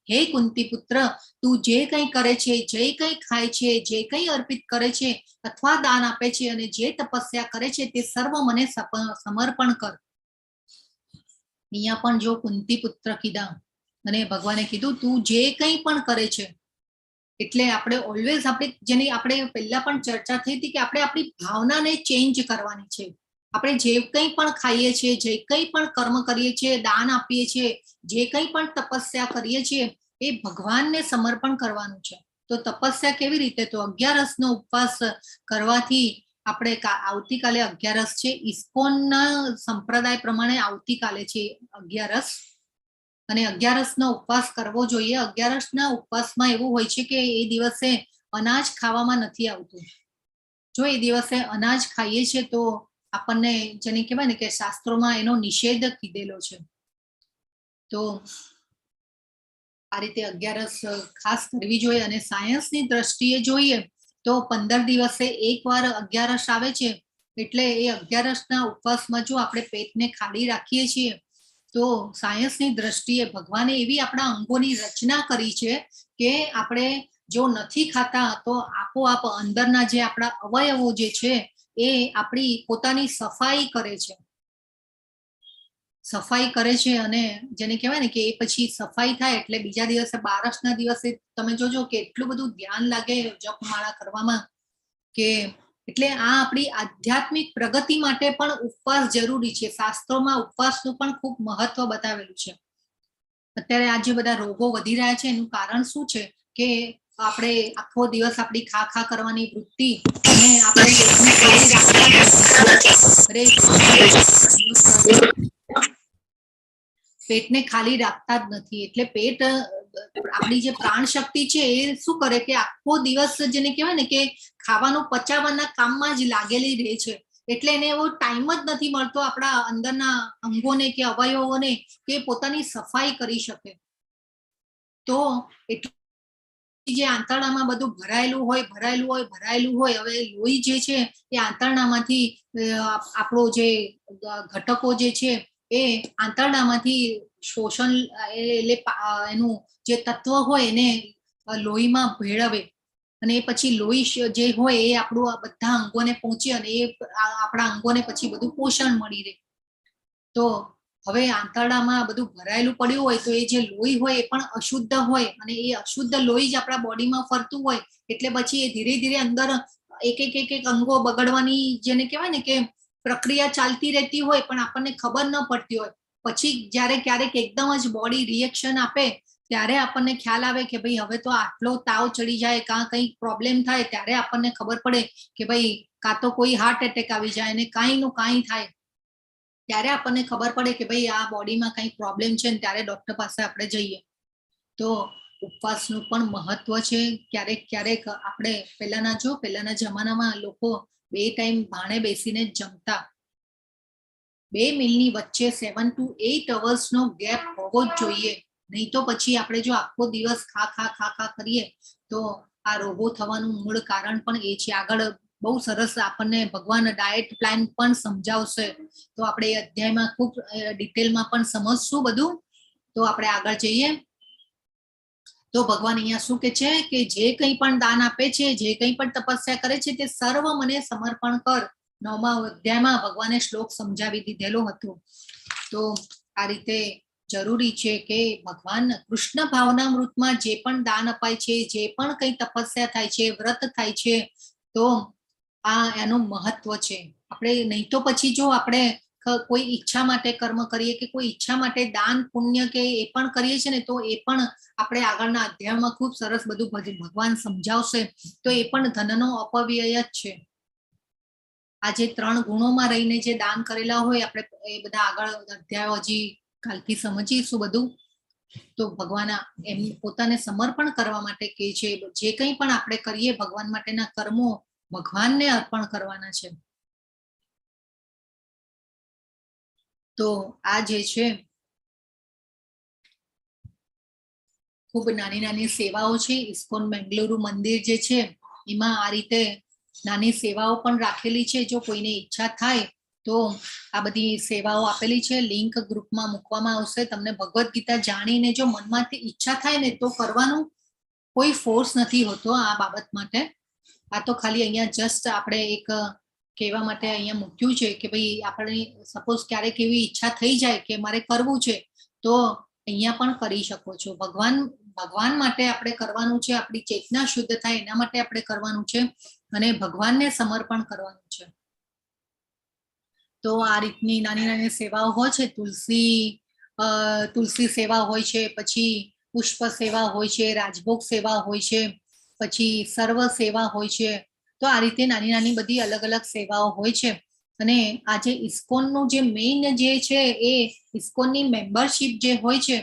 [SPEAKER 1] હે કુંતી પુત્ર, તું જે કંઈ કરે છે, જે કંઈ ખાય છે, જે કંઈ અર્પિત કરે છે અથવા દાન આપે છે અને જે તપસ્યા કરે છે તે સર્વ મને સમર્પણ કર. અહીંયા પણ જો કુંતી પુત્ર કીધા અને ભગવાને કીધું તું જે કંઈ પણ કરે છે, એટલે આપણે ઓલવેઝ જેની આપણે પહેલા પણ ચર્ચા થઈ હતી કે આપણે આપણી ભાવનાને ચેન્જ કરવાની છે. આપણે જે કંઈ પણ ખાઈએ છીએ, જે કંઈ પણ કર્મ કરીએ છીએ, દાન આપીએ છીએ, જે કંઈ પણ તપસ્યા કરીએ છીએ એ ભગવાનને સમર્પણ કરવાનું છે. તો તપસ્યા કેવી રીતે, તો 11નો ઉપવાસ કરવાથી આપણે આવતીકાલે 11 છે, ઇસ્કોનના સંપ્રદાય પ્રમાણે આવતીકાલે છે 11 અને 11નો ઉપવાસ કરવો જોઈએ. 11ના ઉપવાસમાં એવું હોય છે કે એ દિવસે અનાજ ખાવામાં નથી આવતું. જો એ દિવસે અનાજ ખાઈએ છીએ તો આપણને જેને કહેવાય ને કે શાસ્ત્રોમાં એનો નિષેધ કીધેલો છે. તો આ રીતે 11 ખાસ કરવી જોઈએ. અને સાયન્સની દ્રષ્ટિએ જોઈએ તો 15 દિવસે એકવાર 11 આવે છે, એટલે એ 11ના ઉપવાસમાં જો આપણે પેટને ખાલી રાખીએ છીએ તો સાયન્સની દ્રષ્ટિએ ભગવાને એવી આપણા અંગોની રચના કરી છે કે આપણે જો નથી ખાતા તો આપોઆપ અંદરના જે આપણા અવયવો જે છે એ આપણી પોતાની સફાઈ કરે છે અને જેને કહેવાય ને કે એ પછી સફાઈ થાય એટલે બીજા દિવસે 12ના દિવસે તમે જોજો કે એટલું બધું ધ્યાન લાગે જપમાળા કરવામાં કે એટલે આ આપણી આધ્યાત્મિક પ્રગતિ માટે પણ ઉપવાસ જરૂરી છે. શાસ્ત્રોમાં ઉપવાસનું પણ ખૂબ મહત્વ બતાવેલું છે. અત્યારે આ જે બધા રોગો વધી રહ્યા છે એનું કારણ શું છે કે આપણે આખો દિવસ આપણી ખા કરવાની વૃત્તિ અને આપણે પેટને ખાલી રાખતા જ નથી. એટલે પેટ આપણી જે પ્રાણ શક્તિ છે એ શું કરે કે આખો દિવસ જેને કહેવાય ને કે ખાવાનું પચાવવાના કામમાં જ લાગેલી રહે છે. એટલે એને એવો ટાઈમ જ નથી મળતો આપણા અંદરના અંગોને કે અવયવોને કે પોતાની સફાઈ કરી શકે. તો એટલે જે આંતરડામાં બધું ભરાયેલું હોય, હવે લોહી જે છે એ આંતરડામાંથી આપણો જે ઘટકો જે છે એ આંતરડામાંથી શોષણ એટલે એનું જે તત્વ હોય એને લોહીમાં ભેળવે અને એ પછી લોહી જે હોય એ આપણું આ બધા અંગોને પહોંચે અને એ આપણા અંગોને પછી બધું પોષણ મળી રહે. તો હવે આંતરડામાં બધું ભરાયેલું પડ્યું હોય તો એ જે લોહી હોય એ પણ અશુદ્ધ હોય અને એ અશુદ્ધ લોહી જ આપણા બોડીમાં ફરતું હોય એટલે પછી એ ધીરે ધીરે અંદર એક અંગો બગડવાની જેને કહેવાય ને કે પ્રક્રિયા ચાલતી રહેતી હોય પણ આપણને ખબર ન પડતી હોય. પછી જ્યારે ક્યારેક એકદમ જ બોડી રિએક્શન આપે ત્યારે આપણને ખ્યાલ આવે કે ભાઈ હવે તો આટલો તાવ ચડી જાય, કાં કંઈક પ્રોબ્લેમ થાય ત્યારે આપણને ખબર પડે કે ભાઈ કાં તો કોઈ હાર્ટ એટેક આવી જાય અને કાંઈનું કાંઈ થાય ત્યારે આપણને ખબર પડે કે ભાઈ આ બોડીમાં કંઈક પ્રોબ્લેમ છે ને ત્યારે ડોક્ટર પાસે આપણે જઈએ. તો ઉપવાસનું પણ મહત્વ છે. ક્યારેક આપણે પહેલાના જમાનામાં લોકો 2 ટાઈમ ભાણે બેસીને જ જમતા. 2 મીલની વચ્ચે 7 to 8 અવર્સનો ગેપ હોવો જ જોઈએ. નહીં તો પછી આપણે જો આખો દિવસ ખા કરીએ તો આ રોગો થવાનું મૂળ કારણ પણ એ છે. આગળ બહુ સરસ આપણને ભગવાન ડાયટ પ્લાન પણ સમજાવશે તો આપણે એ અધ્યાયમાં ખૂબ ડિટેલમાં પણ સમજશું બધું. તો આપણે આગળ જઈએ. તો ભગવાન અહીંયા શું કે છે કે જે કંઈ પણ દાન આપે છે, જે કંઈ પણ તપસ્યા કરે છે તે સર્વ મને સમર્પણ કર. 9મા અધ્યાયમાં ભગવાને શ્લોક સમજાવી દીધેલો હતો. તો આ રીતે જરૂરી છે કે ભગવાન કૃષ્ણ ભાવનામૃતમાં જે પણ દાન અપાય છે, જે પણ કંઈ તપસ્યા થાય છે, વ્રત થાય છે, તો આ એનું મહત્વ છે. આપણે નહીં તો પછી જો આપણે કોઈ ઈચ્છા માટે કર્મ કરીએ કે કોઈ ઈચ્છા માટે દાન પુણ્ય કે એ પણ કરીએ છીએ ને તો એ પણ આપણે આગળના અધ્યાયમાં ખૂબ સરસ બધું ભગવાન સમજાવશે. તો એ પણ ધનનો અપવ્યય જ છે. આ જે 3 ગુણોમાં રહીને જે દાન કરેલા હોય આપણે એ બધા આગળ અધ્યાયો હજી કાલથી સમજીશું બધું. તો ભગવાન એમ પોતાને સમર્પણ કરવા માટે કહે છે. જે કંઈ પણ આપણે કરીએ ભગવાન માટેના કર્મો ભગવાનને અર્પણ કરવાના છે. તો આ જે છે ખૂબ નાની સેવાઓ છે. ઇસ્કોન બેંગલુરુ મંદિર જે છે એમાં આ રીતે નાની સેવાઓ પણ રાખેલી છે. જો કોઈને ઈચ્છા થાય તો આ બધી સેવાઓ આપેલી છે. લિંક ગ્રુપમાં મૂકવામાં આવશે. તમને ભગવદ્ ગીતા જાણીને જો મનમાંથી ઈચ્છા થાય ને તો કરવાનું, કોઈ ફોર્સ નથી હોતો આ બાબત માટે. આ તો ખાલી અહીંયા જસ્ટ આપણે એક કહેવા માટે અહીંયા મૂક્યું છે કે ભાઈ આપણે સપોઝ ક્યારેક એવી ઈચ્છા થઈ જાય કે મારે કરવું છે તો અહીંયા પણ કરી શકો છો. ભગવાન માટે આપણે કરવાનું છે. આપણી ચેતના શુદ્ધ થાય એના માટે આપણે કરવાનું છે અને ભગવાનને સમર્પણ કરવાનું છે. તો આ રીતની નાની સેવાઓ હોય છે. તુલસી સેવા હોય છે, પછી પુષ્પ સેવા હોય છે, રાજભોગ સેવા હોય છે, પછી સર્વ સેવા હોય છે. તો આ રીતે નાની બધી અલગ સેવાઓ હોય છે. અને આજે ઇસ્કોનનું જે મેઇન જે છે એ ઇસ્કોનની મેમ્બરશિપ જે હોય છે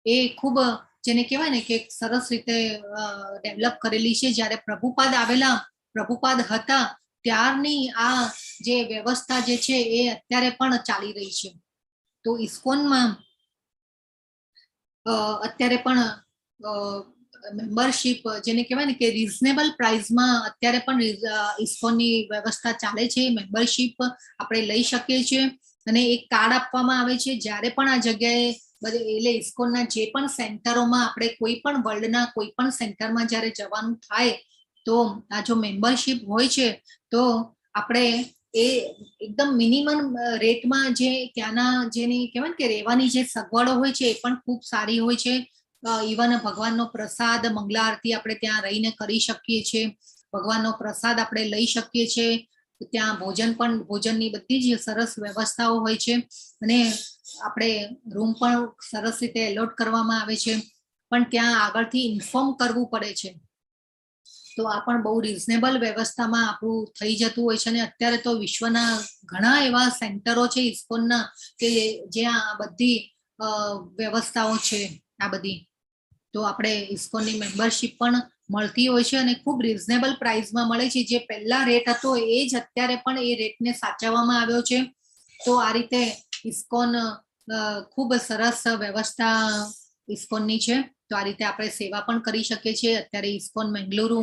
[SPEAKER 1] એ ખૂબ જેને કહેવાય ને કે સરસ રીતે ડેવલપ કરેલી છે. જ્યારે પ્રભુપાદ હતા ત્યારની આ જે વ્યવસ્થા જે છે એ અત્યારે પણ ચાલી રહી છે. તો ઇસ્કોનમાં અત્યારે પણ મેમ્બરશિપ જેને કહેવાય ને કે રિઝનેબલ પ્રાઇસમાં અત્યારે પણ ઇસ્કોનની વ્યવસ્થા ચાલે છે. મેમ્બરશિપ આપણે લઈ શકીએ છીએ અને એક કાર્ડ આપવામાં આવે છે. જ્યારે પણ આ જગ્યાએ એટલે ઇસ્કોનના જે પણ સેન્ટરોમાં આપણે કોઈ પણ વર્લ્ડના કોઈ પણ સેન્ટરમાં જ્યારે જવાનું થાય તો આ જો મેમ્બરશિપ હોય છે તો આપણે એ એકદમ મિનિમમ રેટમાં જે ત્યાંના જેની કહેવાય કે રહેવાની જે સગવડો હોય છે એ પણ ખૂબ સારી હોય છે. ઇવન ભગવાનનો પ્રસાદ મંગલા આરતી આપણે ત્યાં રહીને કરી શકીએ છીએ. ભગવાનનો પ્રસાદ આપણે લઈ શકીએ છીએ. ત્યાં ભોજનની બધી જ સરસ વ્યવસ્થાઓ હોય છે અને આપણે રૂમ પણ સરસ રીતે એલોટ કરવામાં આવે છે. પણ ત્યાં આગળથી ઇન્ફોર્મ કરવું પડે છે. તો આ પણ બહુ રિઝનેબલ વ્યવસ્થામાં આપણું થઈ જતું હોય છે. અને અત્યારે તો વિશ્વના ઘણા એવા સેન્ટરો છે ઇસ્કોનના કે જ્યાં બધી વ્યવસ્થાઓ છે આ બધી. તો આપણે ઇસ્કોનની મેમ્બરશિપ પણ મળતી હોય છે અને ખૂબ રિઝનેબલ પ્રાઇસમાં મળે છે. જે પહેલા રેટ હતો એ જ અત્યારે પણ એ રેટને સાચવવામાં આવ્યો છે. તો આ રીતે ઇસ્કોન ખૂબ સરસ વ્યવસ્થા ઇસ્કોનની છે. તો આ રીતે આપણે સેવા પણ કરી શકીએ છીએ. અત્યારે ઇસ્કોન મેંગલુરુ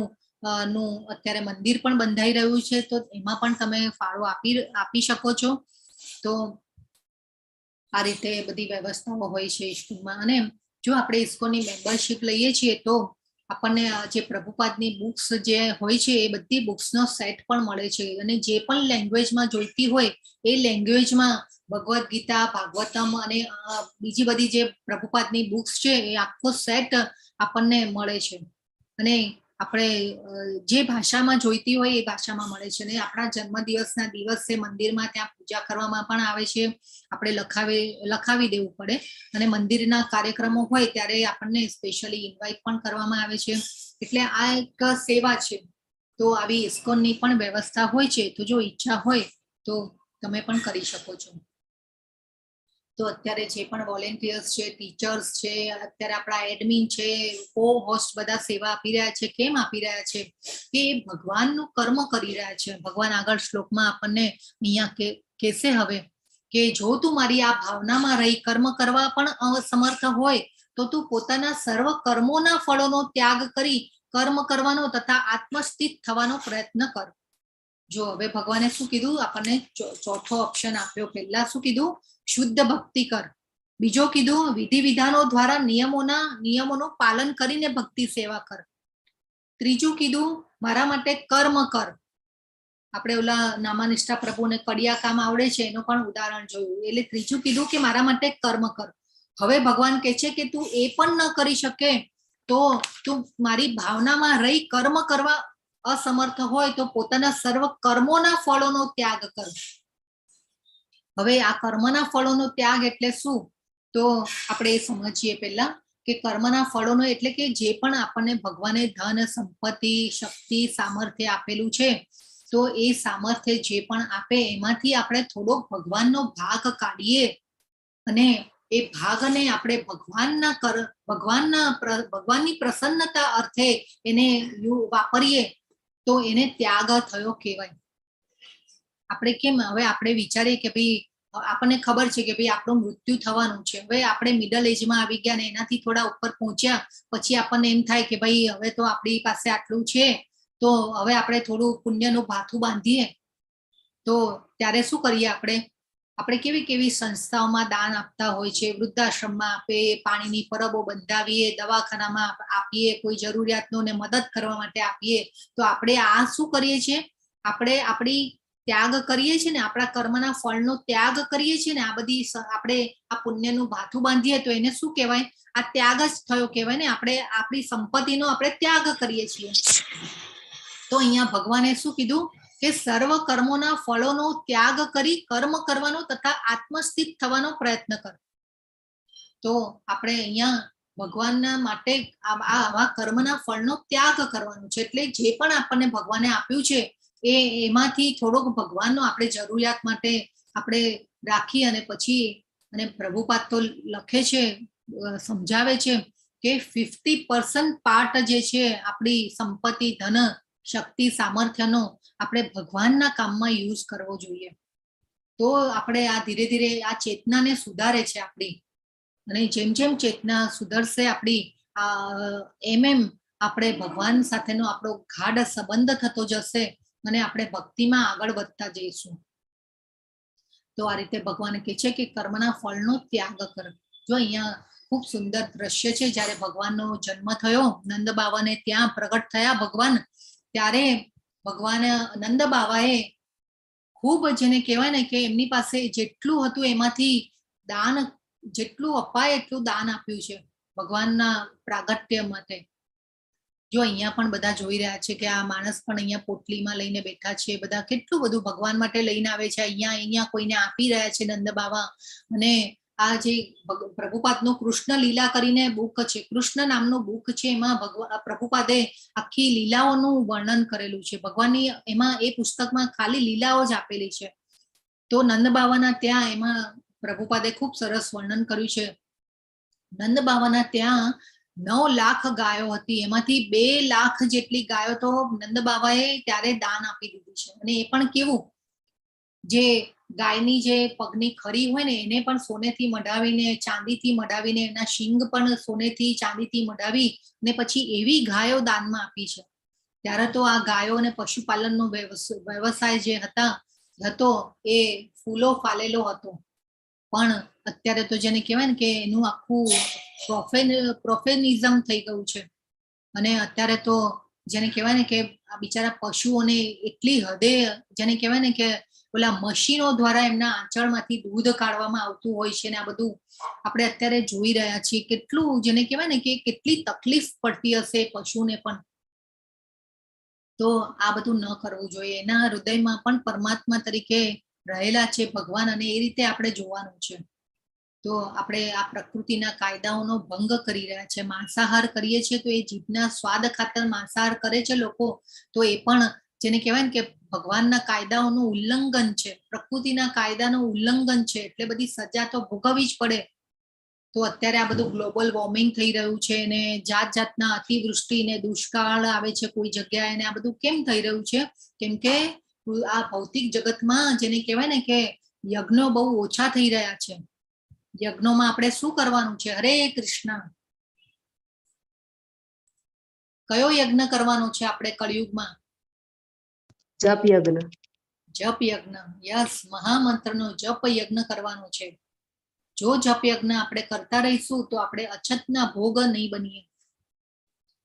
[SPEAKER 1] નું અત્યારે મંદિર પણ બંધાઈ રહ્યું છે, તો એમાં પણ તમે ફાળો આપી શકો છો. તો આ રીતે બધી વ્યવસ્થાઓ હોય છે ઇસ્કોનમાં. અને જો આપણે ઇસ્કોનની મેમ્બરશિપ લઈએ છીએ તો આપણને જે પ્રભુપાદની બુક્સ જે હોય છે એ બધી બુક્સનો સેટ પણ મળે છે, અને જે પણ લેંગ્વેજમાં જોઈતી હોય એ લેંગ્વેજમાં ભગવદ્ ગીતા, ભાગવતમ અને બીજી બધી જે પ્રભુપાદની બુક્સ છે એ આખો સેટ આપણને મળે છે. અને આપણે જે ભાષામાં જોઈતી હોય એ ભાષામાં મળે છે. અને આપણા જન્મદિવસના દિવસે મંદિરમાં ત્યાં પૂજા કરવામાં પણ આવે છે. આપણે લખાવી દેવું પડે, અને મંદિરના કાર્યક્રમો હોય ત્યારે આપણને સ્પેશિયલી ઇન્વાઇટ પણ કરવામાં આવે છે. એટલે આ એક સેવા છે. તો આવી ઇસ્કોનની પણ વ્યવસ્થા હોય છે. તો જો ઈચ્છા હોય તો તમે પણ કરી શકો છો. તો અત્યારે જે પણ વોલેન્ટિયર્સ છે, ટીચર્સ છે, અત્યારે આપણા એડમિન છે, કો હોસ્ટ બધા સેવા આપી રહ્યા છે. કેમ આપી રહ્યા છે? કે ભગવાનનું કર્મ કરી રહ્યા છે. ભગવાન આગળ શ્લોકમાં આપણને અહીંયા કહેશે હવે કે જો તું મારી આ ભાવનામાં રહી કર્મ કરવા પણ અસમર્થ હોય તો તું પોતાના સર્વ કર્મોના ફળોનો ત્યાગ કરી કર્મ કરવાનો તથા આત્મસ્થિત થવાનો પ્રયત્ન કર. જો હવે ભગવાને શું કીધું આપણને? ચોથો ઓપ્શન આપ્યો. પહેલા શું કીધું? શુદ્ધ ભક્તિ કર. બીજો કીધું વિધિ વિધાનો દ્વારા નિયમોનું પાલન કરીને ભક્તિ સેવા કર. ત્રીજું કીધું મારા માટે કર્મ કર. આપણે ઓલા નામાનિષ્ઠા પ્રભુને કડિયા કામ આવડે છે એનું પણ ઉદાહરણ જોયું. એટલે ત્રીજું કીધું કે મારા માટે કર્મ કર. હવે ભગવાન કહે છે કે તું એ પણ ન કરી શકે તો તું મારી ભાવનામાં રહી કર્મ કરવા અસમર્થ હોય તો પોતાના સર્વ કર્મોના ફળોનો ત્યાગ કર. હવે આ કર્મના ફળોનો ત્યાગ એટલે શું? તો આપણે એ સમજીએ પહેલા કે કર્મના ફળોનો એટલે કે જે પણ આપણને ભગવાને ધન, સંપત્તિ, શક્તિ, સામર્થ્ય આપેલું છે, તો એ સામર્થ્ય જે પણ આપે એમાંથી આપણે થોડોક ભગવાનનો ભાગ કાઢીએ અને એ ભાગને આપણે ભગવાનની પ્રસન્નતા અર્થે એને વાપરીએ તો એને ત્યાગ થયો કહેવાય. આપણે કેમ હવે આપણે વિચારીએ કે ભાઈ આપણને ખબર છે કે ભાઈ આપણું મૃત્યુ થવાનું છે. હવે આપણે મિડલ એજમાં આવી ગયા ને એનાથી થોડા ઉપર પહોંચ્યા પછી આપણને એમ થાય કે ભાઈ હવે તો આપણી પાસે આટલું છે તો હવે આપણે થોડું પુણ્યનું ભાથું બાંધીએ. તો ત્યારે શું કરીએ? આપણે કેવી કેવી સંસ્થાઓમાં દાન આપતા હોય છે. વૃદ્ધાશ્રમમાં આપે, પાણીની પરબો બંધાવીએ, દવાખાનામાં આપીએ, કોઈ જરૂરિયાતોને મદદ કરવા માટે આપીએ. તો આપણે આ શું કરીએ છીએ? આપણે આપણી ત્યાગ કરીએ છીએ ને, આપણા કર્મના ફળનો ત્યાગ કરીએ છીએ ને, આ બધી આપણે આ પુણ્યનું ભાથું બાંધીએ તો એને શું કહેવાય? આ ત્યાગ જ થયો કહેવાય ને. આપણે આપણી સંપત્તિનો આપણે ત્યાગ કરીએ છીએ. તો અહીંયા ભગવાને શું કીધું કે સર્વ કર્મોના ફળોનો ત્યાગ કરી કર્મ કરવાનો તથા આત્મસ્થિત થવાનો પ્રયત્ન કર. તો આપણે અહીંયા ભગવાનના માટે આવા કર્મના ફળનો ત્યાગ કરવાનો છે. એટલે જે પણ આપણને ભગવાને આપ્યું છે એમાંથી થોડોક ભગવાનનો આપણે જરૂરિયાત માટે આપણે રાખી અને પછી અને પ્રભુપાદ તો લખે છે, સમજાવે છે કે 50% પાર્ટ જે છે આપણી સંપત્તિ, ધન, શક્તિ, સામર્થ્યનો આપણે ભગવાનના કામમાં યુઝ કરવો જોઈએ. તો આપણે આ ધીરે ધીરે આ ચેતનાને સુધારે છે આપણી. અને જેમ જેમ ચેતના સુધરશે આપણી એમ આપણે ભગવાન સાથેનો આપણો ગાઢ સંબંધ થતો જશે અને આપણે ભક્તિમાં આગળ વધતા જઈશું. તો આ રીતે ભગવાન કહે છે કે કર્મના ફળનો ત્યાગ કર. જો અહીંયા ખૂબ સુંદર દ્રશ્ય છે. જ્યારે ભગવાનનો જન્મ થયો, નંદ બાવાને ત્યાં પ્રગટ થયા ભગવાન, ત્યારે ભગવાન નંદ બાવાએ ખૂબ જેને કહેવાય ને કે એમની પાસે જેટલું હતું એમાંથી દાન જેટલું અપાય એટલું દાન આપ્યું છે ભગવાનના પ્રાગટ્ય માટે. જો અહીંયા પણ બધા જોઈ રહ્યા છે કે આ માણસ પણ અહીંયા પોટલીમાં લઈને બેઠા છે. બધા કેટલું બધું ભગવાન માટે લઈને આવે છે. અહીંયા કોઈને આપી રહ્યા છે નંદ બાવા. અને આ જે પ્રભુપાદનું કૃષ્ણ લીલા કરીને બુક છે, કૃષ્ણ નામનું બુક છે, એમાં પ્રભુપાદે આખી લીલાઓનું વર્ણન કરેલું છે. ભગવાનની એમાં એ પુસ્તકમાં ખાલી લીલાઓ જ આપેલી છે. તો નંદ બાવાના ત્યાં એમાં પ્રભુપાદે ખૂબ સરસ વર્ણન કર્યું છે. નંદ બાવાના ત્યાં 9 લાખ ગાયો હતી, એમાંથી 2 લાખ જેટલી ગાયો તો નંદ બાબાએ ત્યારે દાન આપી દીધી છે. અને એ પણ કેવું, જે ગાયની જે પગની ખરી હોય ને એને પણ સોનેથી મઢાવીને, ચાંદીથી મઢાવીને, એના શીંગ પણ સોનેથી ચાંદીથી મઢાવી ને પછી એવી ગાયો દાનમાં આપી છે. ત્યારે તો આ ગાયો અને પશુપાલનનો વ્યવસાય જે હતો એ ફૂલો ફાલેલો હતો. પણ અત્યારે તો જેને કહેવાય ને કે એનું આખું પ્રોફેનિઝમ થઈ ગયું છે. અને અત્યારે તો જેને કહેવાય ને કે આ બિચારા પશુઓને એટલી હદે જેને કહેવાય ને કે ઓલા મશીનો દ્વારા એમના આંચળમાંથી દૂધ કાઢવામાં આવતું હોય છે ને આ બધું આપણે અત્યારે જોઈ રહ્યા છીએ. કેટલું જેને કહેવાય ને કે કેટલી તકલીફ પડતી હશે પશુને પણ. તો આ બધું ન કરવું જોઈએ. એના હૃદયમાં પણ પરમાત્મા તરીકે રહેલા છે ભગવાન, અને એ રીતે આપણે જોવાનું છે. તો આપણે આ પ્રકૃતિના કાયદાઓનો ભંગ કરી રહ્યા છે. માંસાહાર કરીએ છીએ તો એ જીભના સ્વાદ ખાતર માંસાહાર કરે છે લોકો, તો એ પણ જેને કહેવાય ને કે ભગવાનના કાયદાઓનું ઉલ્લંઘન છે, પ્રકૃતિના કાયદાનું ઉલ્લંઘન છે, એટલે બધી સજા તો ભોગવવી જ પડે. તો અત્યારે આ બધું ગ્લોબલ વોર્મિંગ થઈ રહ્યું છે ને જાત જાતના અતિવૃષ્ટિ ને દુષ્કાળ આવે છે કોઈ જગ્યાએ, ને આ બધું કેમ થઈ રહ્યું છે? કેમ કે આ ભૌતિક જગતમાં જેને કહેવાય ને કે યજ્ઞો બહુ ઓછા થઈ રહ્યા છે. યજ્ઞોમાં આપણે શું કરવાનું છે? હરે કૃષ્ણ. કયો યજ્ઞ કરવાનો છે આપણે કળિયુગમાં?
[SPEAKER 2] જપ યજ્ઞ.
[SPEAKER 1] જપ યજ્ઞ. યસ, મહામંત્રનો જપ યજ્ઞ કરવાનો છે. જો જપ યજ્ઞ આપણે કરતા રહીશું તો આપણે અછતના ભોગ નહીં બનીએ.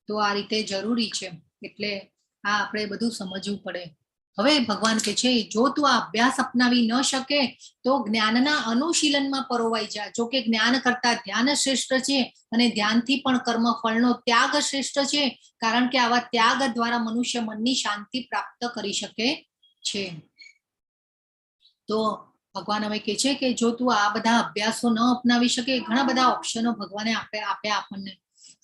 [SPEAKER 1] તો આ રીતે જરૂરી છે. એટલે આ આપણે બધું સમજવું પડે. હવે ભગવાન કે છે જો તું આ અભ્યાસ અપનાવી ન શકે તો જ્ઞાનના અનુશીલનમાં પરોવાઈ જા. જો કે જ્ઞાન કરતા ધ્યાન શ્રેષ્ઠ છે અને ધ્યાનથી પણ કર્મ ફળનો ત્યાગ શ્રેષ્ઠ છે, કારણ કે આવા ત્યાગ દ્વારા મનુષ્ય મનની શાંતિ પ્રાપ્ત કરી શકે છે. તો ભગવાન હવે કે છે કે જો તું આ બધા અભ્યાસો ન અપનાવી શકે, ઘણા બધા ઓપ્શનો ભગવાને આપ્યા આપણને.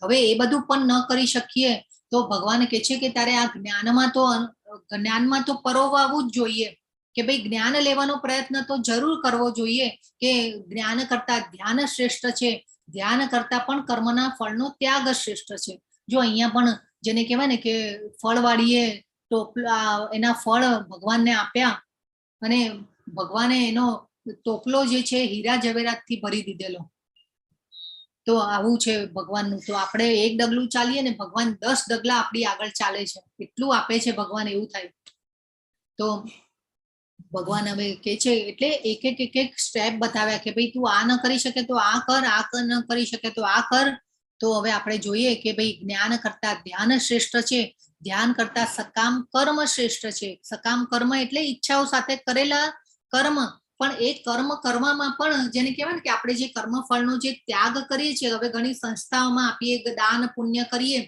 [SPEAKER 1] હવે એ બધું પણ ન કરી શકીએ તો ભગવાન કે છે કે તારે આ જ્ઞાનમાં તો પરોવાવું જ જોઈએ. કે ભાઈ જ્ઞાન લેવાનો પ્રયત્ન તો જરૂર કરવો જોઈએ, કે જ્ઞાન કરતા ધ્યાન શ્રેષ્ઠ છે, ધ્યાન કરતા પણ કર્મના ફળનો ત્યાગ શ્રેષ્ઠ છે. જો અહીંયા પણ જેને કહેવાય ને કે ફળવાળીએ ટોપલા એના ફળ ભગવાનને આપ્યા અને ભગવાને એનો ટોપલો જે છે હીરા જવેરાતથી ભરી દીધેલો. તો આવું છે ભગવાનનું. તો આપણે એક ડગલું ચાલીએ ને ભગવાન 10 ડગલા આપણી આગળ ચાલે છે, એટલું આપે છે ભગવાન, એવું થાય. તો ભગવાન હવે કે છે એટલે એક એક સ્ટેપ બતાવ્યા કે ભાઈ તું આ ન કરી શકે તો આ કર, આ ન કરી શકે તો આ કર. તો હવે આપણે જોઈએ કે ભાઈ જ્ઞાન કરતા ધ્યાન શ્રેષ્ઠ છે, ધ્યાન કરતા સકામ કર્મ શ્રેષ્ઠ છે. સકામ કર્મ એટલે ઈચ્છાઓ સાથે કરેલા કર્મ, પણ એ કર્મ કરવામાં પણ જેને કહેવાય ને કે આપણે જે કર્મફળનો જે ત્યાગ કરીએ છીએ. હવે ઘણી સંસ્થાઓમાં આપીએ, દાન પુણ્ય કરીએ,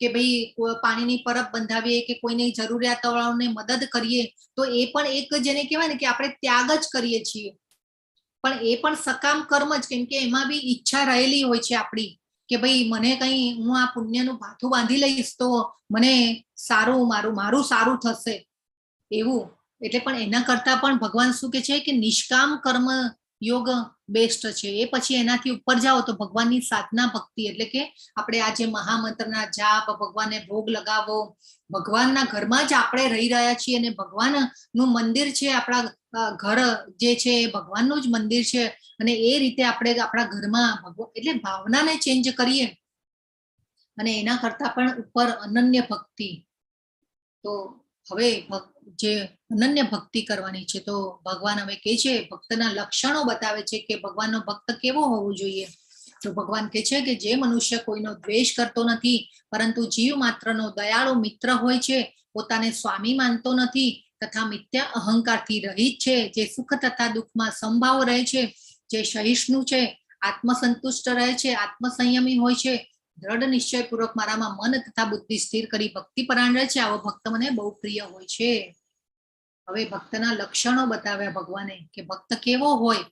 [SPEAKER 1] કે ભાઈ પાણીની પરબ બંધાવીએ કે કોઈની જરૂરિયાતવાળાઓને મદદ કરીએ, તો એ પણ એક જેને કહેવાય ને કે આપણે ત્યાગ જ કરીએ છીએ. પણ એ પણ સકામ કર્મ જ, કેમ કે એમાં બી ઈચ્છા રહેલી હોય છે આપણી કે ભાઈ મને કઈ હું આ પુણ્યનું ભાથું બાંધી લઈશ તો મને સારું, મારું સારું થશે એવું. એટલે પણ એના કરતા પણ ભગવાન શું કે છે કે નિષ્કામ કર્મ યોગ બેસ્ટ છે. એ પછી એનાથી ઉપર જાઓ તો ભગવાનની સાધના ભક્તિ, એટલે કે આપણે આ જે મહામંત્રના જાપ, ભગવાનને ભોગ લગાવો, ભગવાનના ઘરમાં જ આપણે રહી રહ્યા છીએ અને ભગવાનનું મંદિર છે. આપણા ઘર જે છે એ ભગવાનનું જ મંદિર છે, અને એ રીતે આપણે આપણા ઘરમાં એટલે ભાવનાને ચેન્જ કરીએ. અને એના કરતા પણ ઉપર અનન્ય ભક્તિ. તો હવે જે અનન્ય ભક્તિ કરવાની છે, તો ભગવાન હવે કે છે ભક્તના લક્ષણો બતાવે છે કે ભગવાનનો ભક્ત કેવો હોવો જોઈએ. તો ભગવાન કે છે કે જે મનુષ્ય કોઈનો દ્વેષ કરતો નથી, પરંતુ જીવ માત્રનો દયાળુ મિત્ર હોય છે, પોતાને સ્વામી માનતો નથી તથા મિથ્યા અહંકારથી રહિત છે, જે સુખ તથા દુઃખમાં સમભાવ રહે છે, જે સહિષ્ણુ છે, આત્મસંતુષ્ટ રહે છે, આત્મસંયમી હોય છે, દ્રઢ નિશ્ચય પૂર્વક મારામાં મન તથા બુદ્ધિ સ્થિર કરી ભક્તિપરાયણ રહે છે, આવો ભક્ત મને બહુ પ્રિય હોય છે. હવે ભક્તના લક્ષણો બતાવ્યા ભગવાને કે ભક્ત કેવો હોય.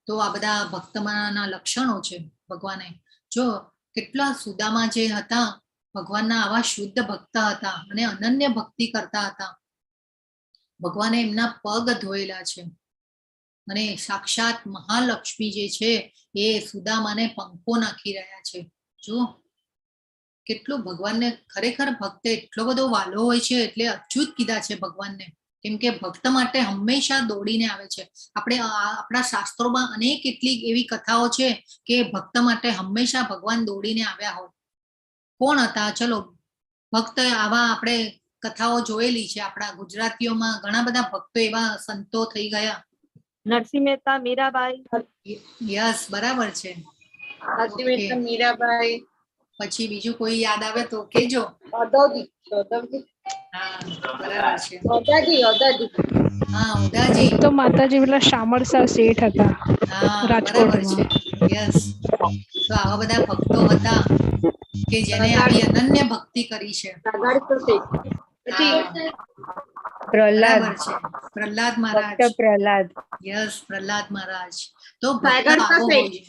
[SPEAKER 1] તો આ બધા ભક્તમાંના લક્ષણો છે ભગવાને. જો કેટલા સુદામા જે હતા ભગવાનના આવા શુદ્ધ ભક્ત હતા અને અનન્ય ભક્તિ કરતા હતા. ભગવાને એમના પગ ધોયેલા છે અને સાક્ષાત મહાલક્ષ્મી જે છે એ સુદામાને પંખો નાખી રહ્યા છે. જો કેટલું ભગવાનને ખરેખર ભક્ત એટલો બધો વાલો હોય છે, એટલે અચ્યુત કીધા છે ભગવાનને, કેમ કે ભક્ત માટે હંમેશા દોડીને આવે છે. આપણે આપણા શાસ્ત્રોમાં અનેક કેટલીક એવી કથાઓ છે કે ભક્ત માટે હંમેશા ભગવાન દોડીને આવ્યા હોય. કોણ હતા? ચલો, ભક્ત આવા આપણે કથાઓ જોયેલી છે. આપણા ગુજરાતીઓમાં ઘણા બધા ભક્તો એવા સંતો થઈ ગયા.
[SPEAKER 3] નરસિંહ મહેતા, મીરાબાઈ.
[SPEAKER 1] યસ, બરાબર છે.
[SPEAKER 3] નરસિંહ મહેતા, મીરાબાઈ.
[SPEAKER 1] પછી બીજું કોઈ યાદ આવે તો કેજો.
[SPEAKER 3] ઓદાજી.
[SPEAKER 1] હા, બરાબર છે.
[SPEAKER 3] ઓદાજી.
[SPEAKER 1] હા, ઉદાજી.
[SPEAKER 5] તો માતાજી પેલા શામળસા શેઠ હતા
[SPEAKER 1] હા, બરાબર છે.
[SPEAKER 5] રાજકોટમાં.
[SPEAKER 1] યસ. તો આવા બધા ભક્તો હતા કે જેને આવી અનન્ય ભક્તિ કરી છે.
[SPEAKER 2] પ્રહલાદ,
[SPEAKER 1] બરાબર છે. પ્રહલાદ મહારાજ.
[SPEAKER 2] ભક્ત પ્રહલાદ.
[SPEAKER 1] યસ, પ્રહલાદ મહારાજ. તો ભક્ત આવો હોય છે.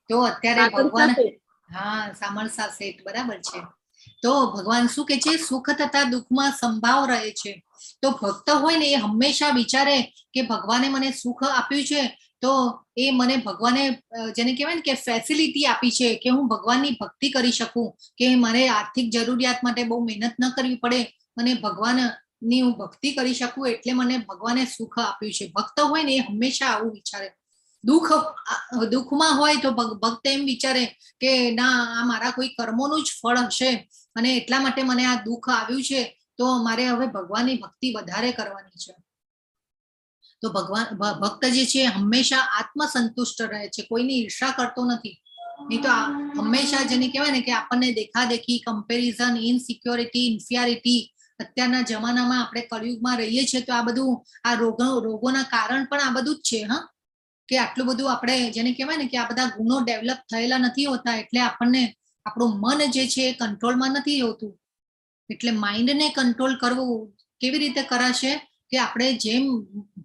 [SPEAKER 1] તો અત્યારે ભગવાન, હા, સામળસા શેઠ, બરાબર છે. તો ભગવાન શું કે છે? સુખ તથા દુઃખમાં સંભાવ રહે છે. તો ભક્ત હોય ને, એ હંમેશા વિચારે કે ભગવાને મને સુખ આપ્યું છે, તો એ મને ભગવાને જેને કહેવાય ને કે ફેસિલિટી આપી છે કે હું ભગવાનની ભક્તિ કરી શકું, કે મારે આર્થિક જરૂરિયાત માટે બહુ મહેનત ન કરવી પડે, મને ભગવાનની હું ભક્તિ કરી શકું, એટલે મને ભગવાને સુખ આપ્યું છે. ભક્ત હોય ને, એ હંમેશા આવું વિચારે. દુઃખમાં હોય તો ભક્ત એમ વિચારે કે ના, આ મારા કોઈ કર્મોનું જ ફળ હશે, અને એટલા માટે મને આ દુઃખ આવ્યું છે, તો મારે હવે ભગવાનની ભક્તિ વધારે કરવાની છે. તો ભક્ત જે છે હંમેશા આત્મસંતુષ્ટ રહે છે, કોઈની ઈર્ષા કરતો નથી. નહીં તો હંમેશા જેને કહેવાય ને કે આપણને દેખાદેખી, કમ્પેરિઝન, ઇનસિક્યોરિટી, ઇન્ફિયારિટી, અત્યારના જમાનામાં આપણે કળિયુગમાં રહીએ છીએ, તો આ બધું, આ રોગોના કારણ પણ આ બધું જ છે. હા, કે આટલું બધું આપણે જેને કહેવાય ને કે આ બધા ગુણો ડેવલપ થયેલા નથી હોતા, એટલે આપણને આપણું મન જે છે એ કંટ્રોલમાં નથી હોતું. એટલે માઇન્ડને કંટ્રોલ કરવું કેવી રીતે કરાશે? કે આપણે જેમ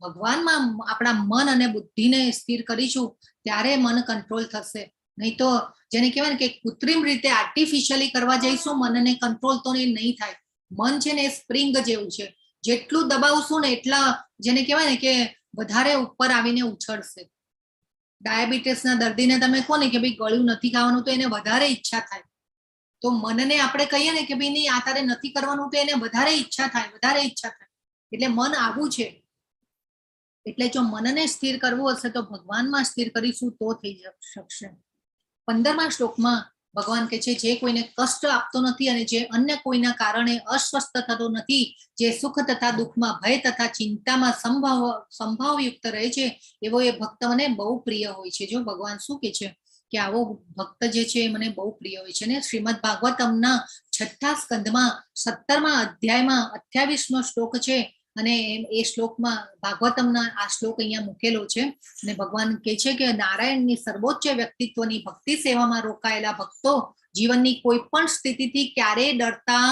[SPEAKER 1] ભગવાનમાં આપણા મન અને બુદ્ધિને સ્થિર કરીશું, ત્યારે મન કંટ્રોલ થશે. નહીં તો જેને કહેવાય ને કે કૃત્રિમ રીતે આર્ટિફિશિયલી કરવા જઈશું, મનને કંટ્રોલ તો નહીં થાય. મન છે ને એ સ્પ્રિંગ જેવું છે, જેટલું દબાવશું ને એટલા જેને કહેવાય ને કે વધારે ઉપર આવીને ઉછળશે. ડાયાબિટીસના દર્દીને તમે કહો ને કે ભાઈ ગળ્યું નથી ખાવાનું, તો એને વધારે ઈચ્છા થાય. તો મનને આપણે કહીએ ને કે ભાઈ નહીં, આ તારે નથી કરવાનું, તો એને વધારે ઈચ્છા થાય. એટલે મન આવું છે. એટલે જો મનને સ્થિર કરવું હશે, તો ભગવાનમાં સ્થિર કરીશું તો થઈ શકશે. 15મા શ્લોકમાં ભગવાન કહે છે, જે કોઈને કષ્ટ આપતો નથી અને જે અન્ય કોઈના કારણે અસ્વસ્થ થતો નથી, જે સુખ તથા દુઃખમાં, ભય તથા ચિંતામાં સંભાવયુક્ત રહે છે, એવો એ ભક્ત મને બહુ પ્રિય હોય છે. જો ભગવાન શું કે છે કે આવો ભક્ત જે છે એ મને બહુ પ્રિય હોય છે. ને શ્રીમદ ભાગવતમના 6થા સ્કંદમાં 17મા અધ્યાયમાં 28મો શ્લોક છે, અને એ શ્લોકમાં ભાગવતમના આ શ્લોક અહીંયા મૂકેલો છે. અને ભગવાન કહે છે કે નારાયણની સર્વોચ્ચ વ્યક્તિત્વની ભક્તિ સેવામાં રોકાયેલા ભક્તો જીવનની કોઈ પણ સ્થિતિથી ક્યારેય ડરતા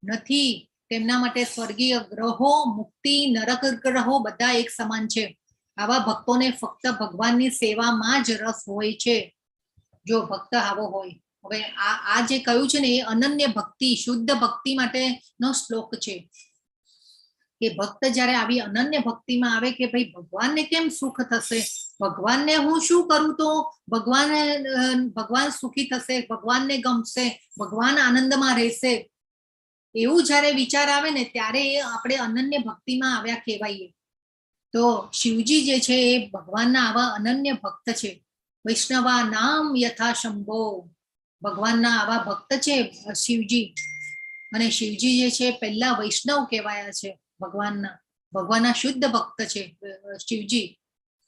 [SPEAKER 1] નથી. તેમના માટે સ્વર્ગીય ગ્રહો, મુક્તિ, નરક ગ્રહો બધા એક સમાન છે. આવા ભક્તોને ફક્ત ભગવાનની સેવામાં જ રસ હોય છે. જો ભક્ત આવો હોય. હવે આ જે કહ્યું છે ને, એ અનન્ય ભક્તિ, શુદ્ધ ભક્તિ માટેનો શ્લોક છે. કે ભક્ત જ્યારે આવી અનન્ય ભક્તિમાં આવે કે ભાઈ ભગવાનને કેમ સુખ થશે, ભગવાનને હું શું કરું તો ભગવાન સુખી થશે, ભગવાનને ગમશે, ભગવાન આનંદમાં રહેશે, એવું જ્યારે વિચાર આવે ને, ત્યારે આપણે અનન્ય ભક્તિમાં આવ્યા કહેવાઈએ. તો શિવજી જે છે એ ભગવાનના આવા અનન્ય ભક્ત છે. વૈષ્ણવા નામ યથા શંભો, ભગવાનના આવા ભક્ત છે શિવજી. અને શિવજી જે છે પહેલા વૈષ્ણવ કહેવાયા છે ભગવાનના શુદ્ધ ભક્ત છે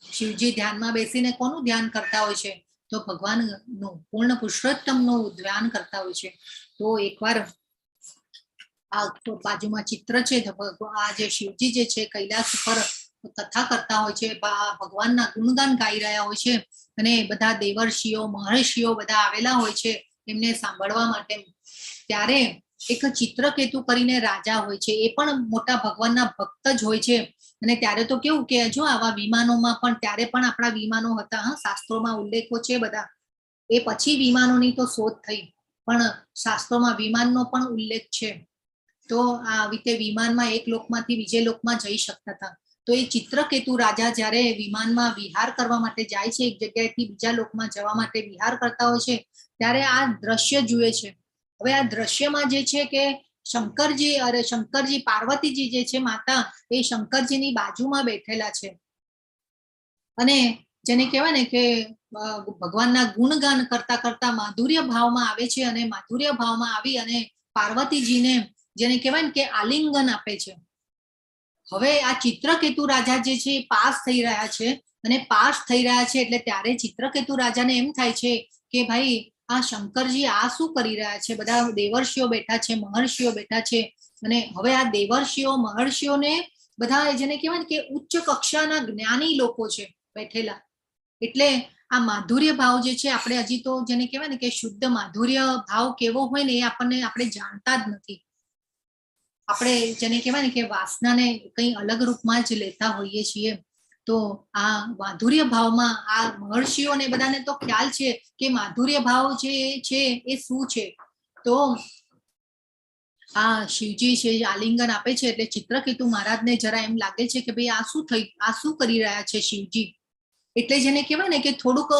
[SPEAKER 1] શિવજી ધ્યાનમાં બેસીને કોનું ધ્યાન કરતા હોય છે? તો ભગવાનનું, પૂર્ણ પુરુષોત્તમનું ધ્યાન કરતા હોય છે. તો એકવાર આ બાજુમાં ચિત્ર છે, આ જે શિવજી જે છે કૈલાસ ઉપર કથા કરતા હોય છે, ભગવાનના ગુણગાન ગાઈ રહ્યા હોય છે, અને બધા દેવર્ષિઓ, મહર્ષિઓ બધા આવેલા હોય છે એમને સાંભળવા માટે. ત્યારે એક ચિત્રકેતુ કરીને રાજા હોય છે, એ પણ મોટા ભગવાનના ભક્ત જ હોય છે. અને ત્યારે તો કેવું કે જો આવા વિમાનોમાં પણ, ત્યારે પણ આપણા વિમાનો હતા, શાસ્ત્રોમાં ઉલ્લેખો છે બધા. એ પછી વિમાનોની તો શોધ થઈ, પણ શાસ્ત્રોમાં વિમાનનો પણ ઉલ્લેખ છે. તો આ રીતે વિમાનમાં એક લોકમાંથી બીજે લોકમાં જઈ શકતા હતા. તો એ ચિત્રકેતુ રાજા જ્યારે વિમાનમાં વિહાર કરવા માટે જાય છે, એક જગ્યાએથી બીજા લોકમાં જવા માટે વિહાર કરતા હોય છે, ત્યારે આ દ્રશ્ય જુએ છે. હવે આ દ્રશ્યમાં જે છે કે શંકરજી પાર્વતીજી જે છે માતા એ શંકરજીની બાજુમાં બેઠેલા છે અને જેને કહેવાય ને કે ભગવાનના ગુણગાન કરતા કરતા માધુર્ય ભાવમાં આવે છે અને માધુર્ય ભાવમાં આવી અને પાર્વતીજીને જેને કહેવાય ને કે આલિંગન આપે છે. હવે આ ચિત્રકેતુ રાજા જે છે પાસ થઈ રહ્યા છે અને પાસ થઈ રહ્યા છે એટલે ત્યારે ચિત્રકેતુ રાજાને એમ થાય છે કે ભાઈ આ શંકરજી આ શું કરી રહ્યા છે, બધા દેવર્ષિઓ બેઠા છે, મહર્ષિઓ બેઠા છે અને હવે આ દેવર્ષિઓ મહર્ષિઓને બધા જેને કહેવાય ને કે ઉચ્ચ કક્ષાના જ્ઞાની લોકો છે બેઠેલા, એટલે આ માધુર્ય ભાવ જે છે આપણે હજી તો જેને કહેવાય ને કે શુદ્ધ માધુર્ય ભાવ કેવો હોય ને એ આપણે જાણતા જ નથી. આપણે જેને કહેવાય ને કે વાસનાને કંઈ અલગ રૂપમાં જ લેતા હોઈએ છીએ. તો આ માધુર્ય ભાવમાં આ મહર્ષિઓને બધાને તો ખ્યાલ છે કે માધુર્ય ભાવ જે છે એ શું છે. તો આ શિવજી છે આલિંગન આપે છે એટલે ચિત્રકેતુ મહારાજને જરા એમ લાગે છે કે ભાઈ આ શું કરી રહ્યા છે શિવજી. એટલે જેને કહેવાય ને કે થોડુંક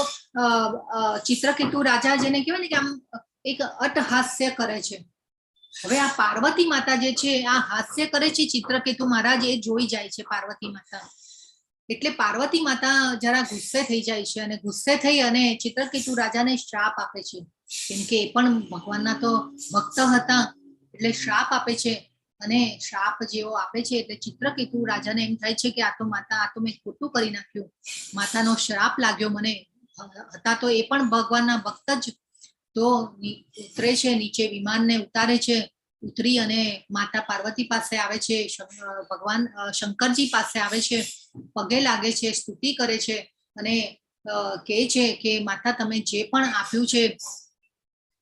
[SPEAKER 1] ચિત્રકેતુ રાજા જેને કહેવાય ને કે આમ એક અટહાસ્ય કરે છે. હવે આ પાર્વતી માતા જે છે આ હાસ્ય કરે છે, ચિત્રકેતુ મહારાજ એ જોઈ જાય છે પાર્વતી માતા, એટલે પાર્વતી માતા જરા ગુસ્સે થઈ જાય છે અને ગુસ્સે થઈ અને ચિત્રકેતુ રાજાને શ્રાપ આપે છે, કેમ કે એ પણ ભગવાનના તો ભક્ત હતા એટલે શ્રાપ આપે છે. અને શ્રાપ જેવો આપે છે એટલે ચિત્રકેતુ રાજાને એમ થાય છે કે આ તો મેં ખોટું કરી નાખ્યું, માતાનો શ્રાપ લાગ્યો મને. હતા તો એ પણ ભગવાનના ભક્ત જ. તો ઉતરે છે નીચે, વિમાનને ઉતારે છે, ઉતરી અને માતા પાર્વતી પાસે આવે છે, ભગવાન શંકરજી પાસે આવે છે, પગે લાગે છે, સ્તુતિ કરે છે અને કહે છે કે માતા તમે જે પણ આપ્યું છે,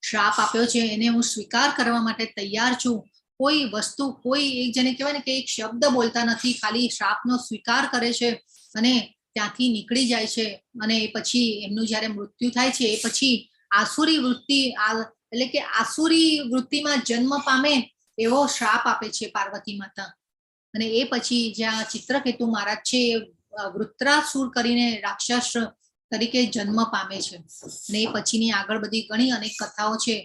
[SPEAKER 1] શ્રાપ આપ્યો છે એને હું સ્વીકાર કરવા માટે તૈયાર છું. કોઈ વસ્તુ કોઈ એક જેને કહેવાય ને કે એક શબ્દ બોલતા નથી, ખાલી શ્રાપનો સ્વીકાર કરે છે અને ત્યાંથી નીકળી જાય છે. અને એ પછી એમનું જયારે મૃત્યુ થાય છે એ પછી આસુરી વૃત્તિ એટલે કે આસુરી વૃત્તિમાં જન્મ પામે એવો શ્રાપ આપે છે પાર્વતી માતા. અને એ પછી જ્યાં ચિત્રકેતુ મહારાજ છે વૃત્રાસુર કરીને રાક્ષસ તરીકે જન્મ પામે છે. અને એ પછીની આગળ બધી ઘણી અનેક કથાઓ છે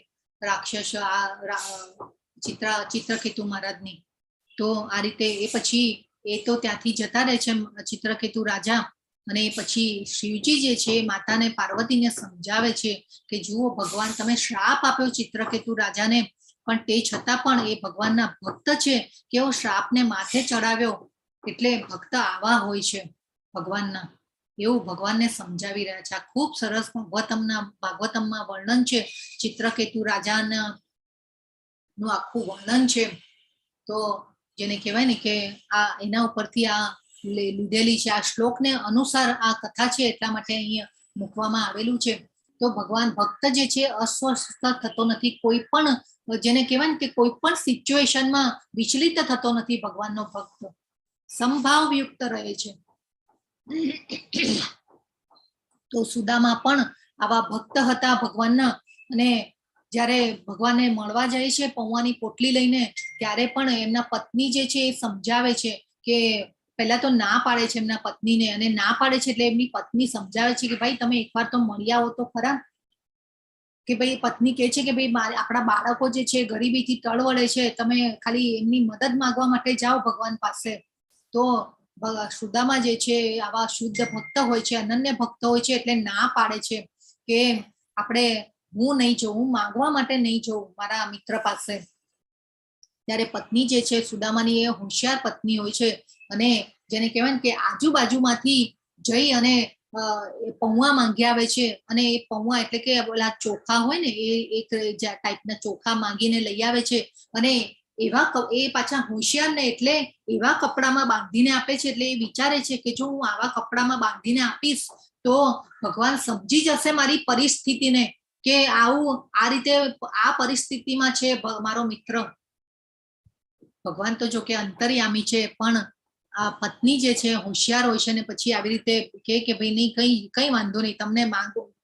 [SPEAKER 1] રાક્ષસ ચિત્રકેતુ મહારાજની. તો આ રીતે એ પછી એ તો ત્યાંથી જતા રહે છે ચિત્રકેતુ રાજા. અને પછી શિવજી જે છે માતાને પાર્વતીને સમજાવે છે કે જુઓ ભગવાન તમે શ્રાપ આપ્યો ચિત્રકેતુ રાજાને, પણ તે છતાં પણ એ ભગવાનના ભક્ત છે કેવો શ્રાપને માથે ચડાવ્યો, એટલે ભક્ત આવા હોય છે ભગવાનના, એવું ભગવાનને સમજાવી રહ્યા છે. આ ખૂબ સરસ ભાગવતમમાં વર્ણન છે, ચિત્રકેતુ રાજાના નું આખું વર્ણન છે. તો જેને કહેવાય ને કે આ એના ઉપરથી આ લીધેલી છે, આ શ્લોકને અનુસાર આ કથા છે એટલા માટે અહીંયા મૂકવામાં આવેલું છે. તો ભગવાન ભક્ત જે છે અસ્વસ્થ થતો નથી, કોઈ પણ જેને કહેવાય ને કે કોઈ પણ સિચ્યુએશનમાં વિચલિત થતો નથી. ભગવાનનો ભક્ત સંભાવયુક્ત રહે છે. તો સુદામા પણ આવા ભક્ત હતા ભગવાનના, અને જ્યારે ભગવાનને મળવા જાય છે પૌવાની પોટલી લઈને, ત્યારે પણ એમના પત્ની જે છે એ સમજાવે છે કે પહેલા તો ના પાડે છે એમના પત્નીને, અને ના પાડે છે એટલે એમની પત્ની સમજાવે છે કે ભાઈ તમે એકવાર તો મળી આવો તો ખરા. કે ભાઈ પત્ની કહે છે કે ભાઈ આપણા બાળકો જે છે ગરીબીથી તળવળે છે, તમે ખાલી એમની મદદ માંગવા માટે જાઓ ભગવાન પાસે. તો સુદામા જે છે આવા શુદ્ધ ભક્ત હોય છે, અનન્ય ભક્ત હોય છે, એટલે ના પાડે છે કે આપણે હું નહીં જઉં, હું માંગવા માટે નહીં જઉં મારા મિત્ર પાસે. ત્યારે પત્ની જે છે સુદામાની એ હોશિયાર પત્ની હોય છે, અને જેને કહેવાય ને કે આજુબાજુમાંથી જઈ અને પૌવા માંગી આવે છે. અને એ પૌવા એટલે કે ઓલા ચોખા હોય ને એ એક ટાઈપના ચોખા માંગીને લઈ આવે છે, અને એ પાછા હોશિયાર ને એટલે એવા કપડામાં બાંધીને આપે છે. એટલે એ વિચારે છે કે જો હું આવા કપડામાં બાંધીને આપીશ તો ભગવાન સમજી જશે મારી પરિસ્થિતિને, કે આ રીતે આ પરિસ્થિતિમાં છે મારો મિત્ર. ભગવાન તો જો કે અંતર્યામી છે, પણ આ પત્ની જે છે હોશિયાર હોય છે, ને પછી આવી રીતે કે ભાઈ નહીં કઈ વાંધો નહીં,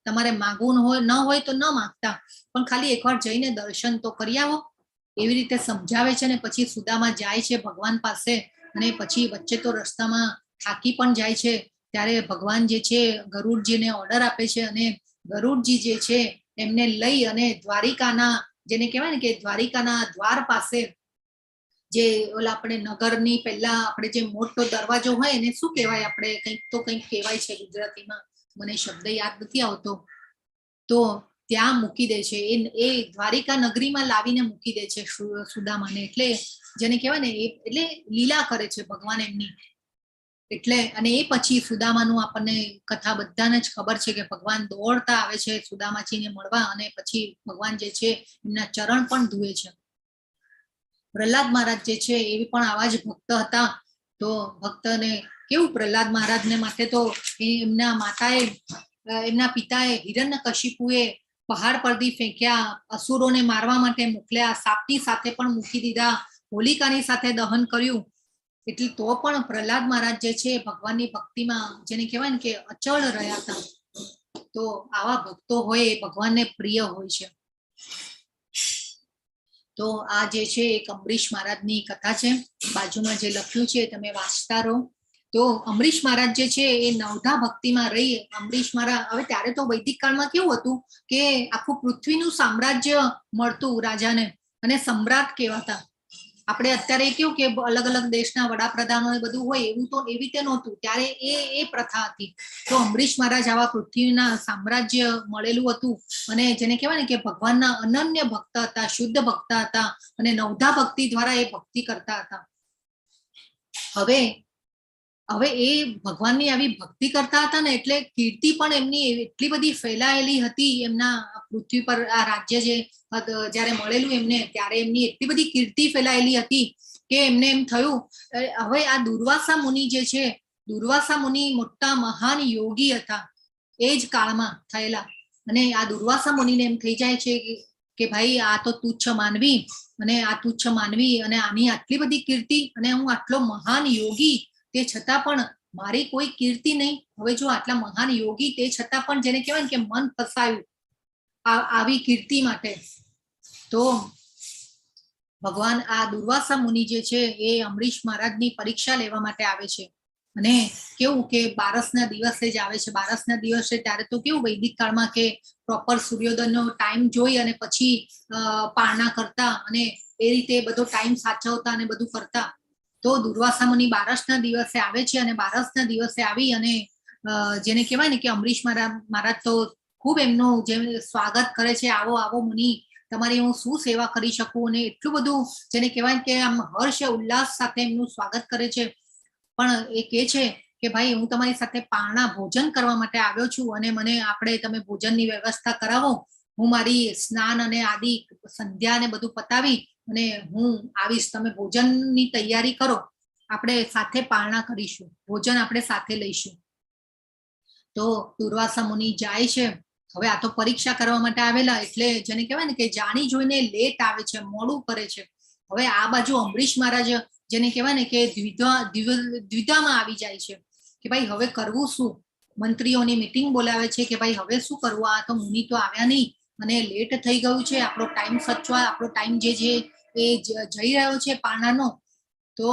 [SPEAKER 1] તમારે માંગવું ન હોય તો ન માંગતા, પણ ખાલી એકવાર જઈને દર્શન તો કરી આવો, એવી રીતે સમજાવે છે. ને પછી સુદામા જાય છે ભગવાન પાસે, અને પછી વચ્ચે તો રસ્તામાં થાકી પણ જાય છે. ત્યારે ભગવાન જે છે ગરુડજીને ઓર્ડર આપે છે, અને ગરુડજી જે છે એમને લઈ અને દ્વારિકાના જેને કહેવાય ને કે દ્વારિકાના દ્વાર પાસે જે ઓલા આપણે નગરની પહેલા આપણે જે મોટો દરવાજો હોય એને શું કહેવાય, આપણે કંઈક કહેવાય છે ગુજરાતીમાં, મને શબ્દ યાદ નથી આવતો. તો ત્યાં મૂકી દે છે, એ દ્વારિકા નગરીમાં લાવીને મૂકી દે છે સુદામાને. એટલે જેને કહેવાય ને એટલે લીલા કરે છે ભગવાન એમની. એટલે અને એ પછી સુદામાનું આપણને કથા બધાને જ ખબર છે કે ભગવાન દોડતા આવે છે સુદામાજીને મળવા, અને પછી ભગવાન જે છે એમના ચરણ પણ ધુએ છે. પ્રહલાદ મહારાજ જે છે એ પણ આવા જ ભક્ત હતા. તો ભક્તને કેવું, પ્રહલાદ મહારાજને માટે તો એમના માતાએ, એમના પિતાએ હિરણ્યકશિપુએ પહાડ પરથી ફેંક્યા, અસુરોને મારવા માટે મોકલ્યા, સાપની સાથે પણ મૂકી દીધા, હોલિકાની સાથે દહન કર્યું. એટલે તો પણ પ્રહલાદ મહારાજ જે છે ભગવાનની ભક્તિમાં જેને કહેવાય ને કે અચળ રહ્યા હતા. તો આવા ભક્તો હોય એ ભગવાનને પ્રિય હોય છે. તો આ જે છે એક અંબરીશ મહારાજની કથા છે, બાજુમાં જે લખ્યું છે તમે વાંચતા રહો. તો અંબરીશ મહારાજ જે છે એ નવધા ભક્તિમાં રહી. અંબરીશ મહારાજ, હવે ત્યારે તો વૈદિક કાળમાં કેવું હતું કે આખું પૃથ્વીનું સામ્રાજ્ય મળતું રાજાને, અને સમ્રાટ કહેવાતા. આપણે અત્યારે કેવું કે અલગ અલગ દેશના વડાપ્રધાનો બધું હોય, એવું તો એવી રીતે નહોતું. ત્યારે એ પ્રથા હતી. તો અંબરીશ મહારાજ આવા પૃથ્વીના સામ્રાજ્ય મળેલું હતું, અને જેને કહેવાય ને કે ભગવાનના અનન્ય ભક્ત હતા, શુદ્ધ ભક્ત હતા, અને નવધા ભક્તિ દ્વારા એ ભક્તિ કરતા હતા. હવે એ ભગવાનની આવી ભક્તિ કરતા હતા ને, એટલે કીર્તિ પણ એમની એટલી બધી ફેલાયેલી હતી. એમના પૃથ્વી પર આ રાજ્ય જે જયારે મળેલું એમને, ત્યારે એમની એટલી બધી કીર્તિ ફેલાયેલી હતી કે એમને એમ થયું, હવે આ દુર્વાસા મુનિ જે છે, દુર્વાસા મુનિ મોટા મહાન યોગી હતા એ જ કાળમાં થયેલા. અને આ દુર્વાસા મુનિને એમ થઈ જાય છે કે ભાઈ આ તો તુચ્છ માનવી, અને આ તુચ્છ માનવી, અને આની આટલી બધી કીર્તિ, અને હું આટલો મહાન યોગી, તે છતાં પણ મારી કોઈ કીર્તિ નહીં. હવે જો આટલા મહાન યોગી તે છતાં પણ જેને કહેવાય ને કે મન ફસાયું આવી કીર્તિ માટે. તો ભગવાન આ દુર્વાસા મુનિ જે છે એ અંબરીશ મહારાજની પરીક્ષા લેવા માટે આવે છે. અને કેવું કે બારસના દિવસે જ આવે છે. બારસના દિવસે ત્યારે તો કેવું વૈદિક કાળમાં કે પ્રોપર સૂર્યોદયનો ટાઈમ જોઈ અને પછી પારણા કરતા, અને એ રીતે બધો ટાઈમ સાચવતા અને બધું કરતા. તો દુર્વાસા મુનિ બારસના દિવસે આવે છે, અને બારસના દિવસે આવી અને જેને કહેવાય ને કે અંબરીશ મહારાજ તો ખૂબ એમનું જે સ્વાગત કરે છે, આવો આવો મુનિ, તમારી હું શું સેવા કરી શકું. અને એટલું બધું જેને કહેવાય કે આમ હર્ષ ઉલ્લાસ સાથે એમનું સ્વાગત કરે છે. પણ એ કહે છે કે ભાઈ હું તમારી સાથે પારણા ભોજન કરવા માટે આવ્યો છું, અને મને તમે ભોજનની વ્યવસ્થા કરાવો. હું મારી સ્નાન અને આદિ સંધ્યા ને બધું પતાવી અને હું આવીશ. તમે ભોજનની તૈયારી કરો, આપણે સાથે પારણા કરીશું, ભોજન આપણે સાથે લઈશું. તો દુર્વાસા મુનિ જાય છે. હવે આ તો પરીક્ષા કરવા માટે આવેલા, એટલે જેને કહેવાય ને કે જાણી જોઈને લેટ આવે છે, મોડું કરે છે. હવે આ બાજુ અંબરીશ મહારાજ જેને કહેવાય ને કે દ્વિધામાં આવી જાય છે કે ભાઈ હવે કરવું શું. મંત્રીઓની મીટિંગ બોલાવે છે કે ભાઈ હવે શું કરવું, આ તો મુનિ તો આવ્યા નહીં, અને લેટ થઈ ગયું છે, આપણો ટાઈમ સચવા, આપણો ટાઈમ જે છે એ જઈ રહ્યો છે પારણાનો. તો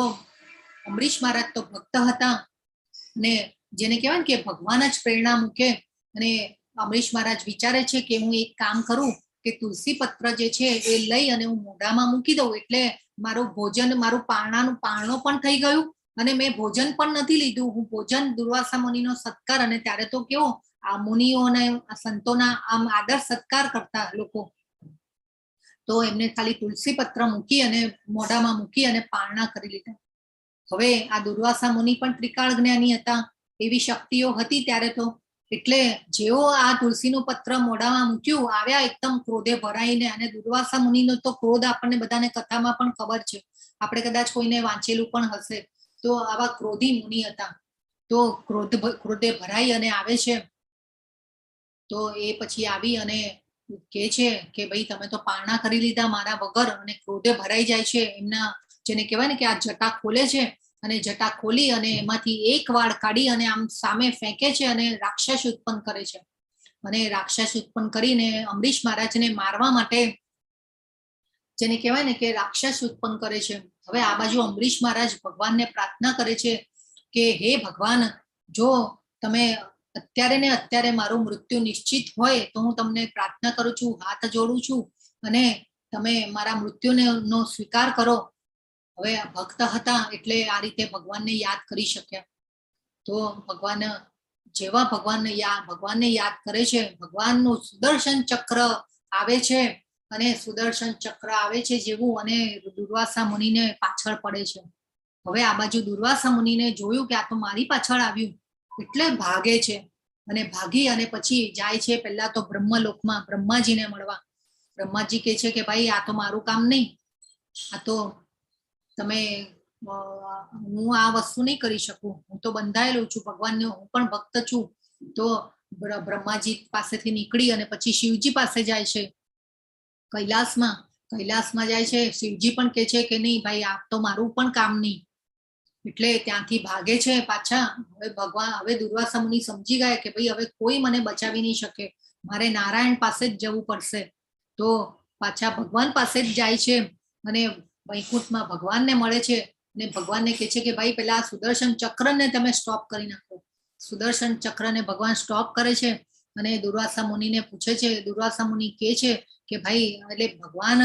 [SPEAKER 1] અંબરીશ મહારાજ તો ભક્ત હતા, ને જેને કહેવાય ને કે ભગવાન જ પ્રેરણા મૂકે. અને અંબરીશ મહારાજ વિચારે છે કે હું એક કામ કરું કે તુલસી પત્ર જે છે એ લઈ અને હું મોઢામાં મૂકી દઉં, એટલે મારું ભોજન, મારું પારણો પણ થઈ ગયું, અને મેં ભોજન પણ નથી લીધું. હું ભોજન, દુર્વાસા મુનિનો સત્કાર, અને ત્યારે તો કેવો આ મુનિઓ અને સંતોના આમ આદર સત્કાર કરતા લોકો, તો એમને ખાલી તુલસી પત્ર મૂકી અને મોઢામાં મૂકી અને પારણા કરી લીધા. હવે આ દુર્વાસા મુનિ પણ ત્રિકાળ જ્ઞાની હતા, એવી શક્તિઓ હતી ત્યારે તો. એટલે જેવો આ તુલસીનું પત્ર મોઢામાં મૂક્યું, આવ્યા એકદમ ક્રોધે ભરાઈને. અને દુર્વાસા મુનિનો તો ક્રોધ આપણને બધાને કથામાં પણ ખબર છે, આપણે કદાચ કોઈને વાંચેલું પણ હશે. તો આવા ક્રોધી મુનિ હતા. તો ક્રોધે ભરાઈ અને આવે છે. તો એ પછી આવી અને કે છે કે ભાઈ તમે તો પારણા કરી લીધા મારા વગર, અને ક્રોધે ભરાઈ જાય છે. એમના જેને કહેવાય ને કે આ જટા ખોલે છે, અને જટા ખોલી અને એમાંથી એક વાળ કાઢી અને આમ સામે ફેંકે છે, અને રાક્ષસ ઉત્પન્ન કરે છે. અને રાક્ષસ ઉત્પન્ન કરીને અંબરીશ મહારાજને મારવા માટે જેને કહેવાય ને કે રાક્ષસ ઉત્પન્ન કરે છે. હવે આ બાજુ અંબરીશ મહારાજ ભગવાનને પ્રાર્થના કરે છે કે હે ભગવાન, જો તમે અત્યારે ને અત્યારે મારું મૃત્યુ નિશ્ચિત હોય તો હું તમને પ્રાર્થના કરું છું, હાથ જોડું છું, અને તમે મારા મૃત્યુને નો સ્વીકાર કરો. હવે ભક્ત હતા એટલે આ રીતે ભગવાનને યાદ કરી શક્યા. તો ભગવાન જેવા ભગવાનને યાદ કરે છે, ભગવાનનું સુદર્શન ચક્ર આવે છે, અને સુદર્શન ચક્ર આવે છે જેવું, અને દુર્વાસા મુનિને પાછળ પડે છે. હવે આ બાજુ દુર્વાસા મુનિને જોયું કે આ તો મારી પાછળ આવ્યું, એટલે ભાગે છે, અને ભાગી અને પછી જાય છે પહેલા તો બ્રહ્મલોકમાં બ્રહ્માજીને મળવા. બ્રહ્માજી કહે છે કે ભાઈ આ તો મારું કામ નહીં, આ તો તમે હું આ વસ્તુ નહીં કરી શકું, હું તો બંધાયેલું છું ભગવાનને, હું પણ ભક્ત છું. તો બ્રહ્માજી પાસેથી નીકળી અને પછી શિવજી પાસે જાય છે, કૈલાસમાં જાય છે. શિવજી પણ કહે છે કે નહીં ભાઈ આ તો મારું પણ કામ નહીં, એટલે ત્યાંથી ભાગે છે પાછા. હવે દુર્વાસા મુનિ સમજી ગયા કે ભાઈ હવે કોઈ મને બચાવી નહીં શકે, મારે નારાયણ પાસે જ જવું પડશે. તો પાછા ભગવાન પાસે જ જાય છે, અને વૈકુંઠમાં ભગવાનને મળે છે, અને ભગવાનને કહે છે કે ભાઈ પેલા સુદર્શન ચક્રને તમે સ્ટોપ કરી નાખો. સુદર્શન ચક્રને ભગવાન સ્ટોપ કરે છે, અને દુર્વાસા મુનિને પૂછે છે. દુર્વાસા મુનિ કહે છે કે ભાઈ, એટલે ભગવાન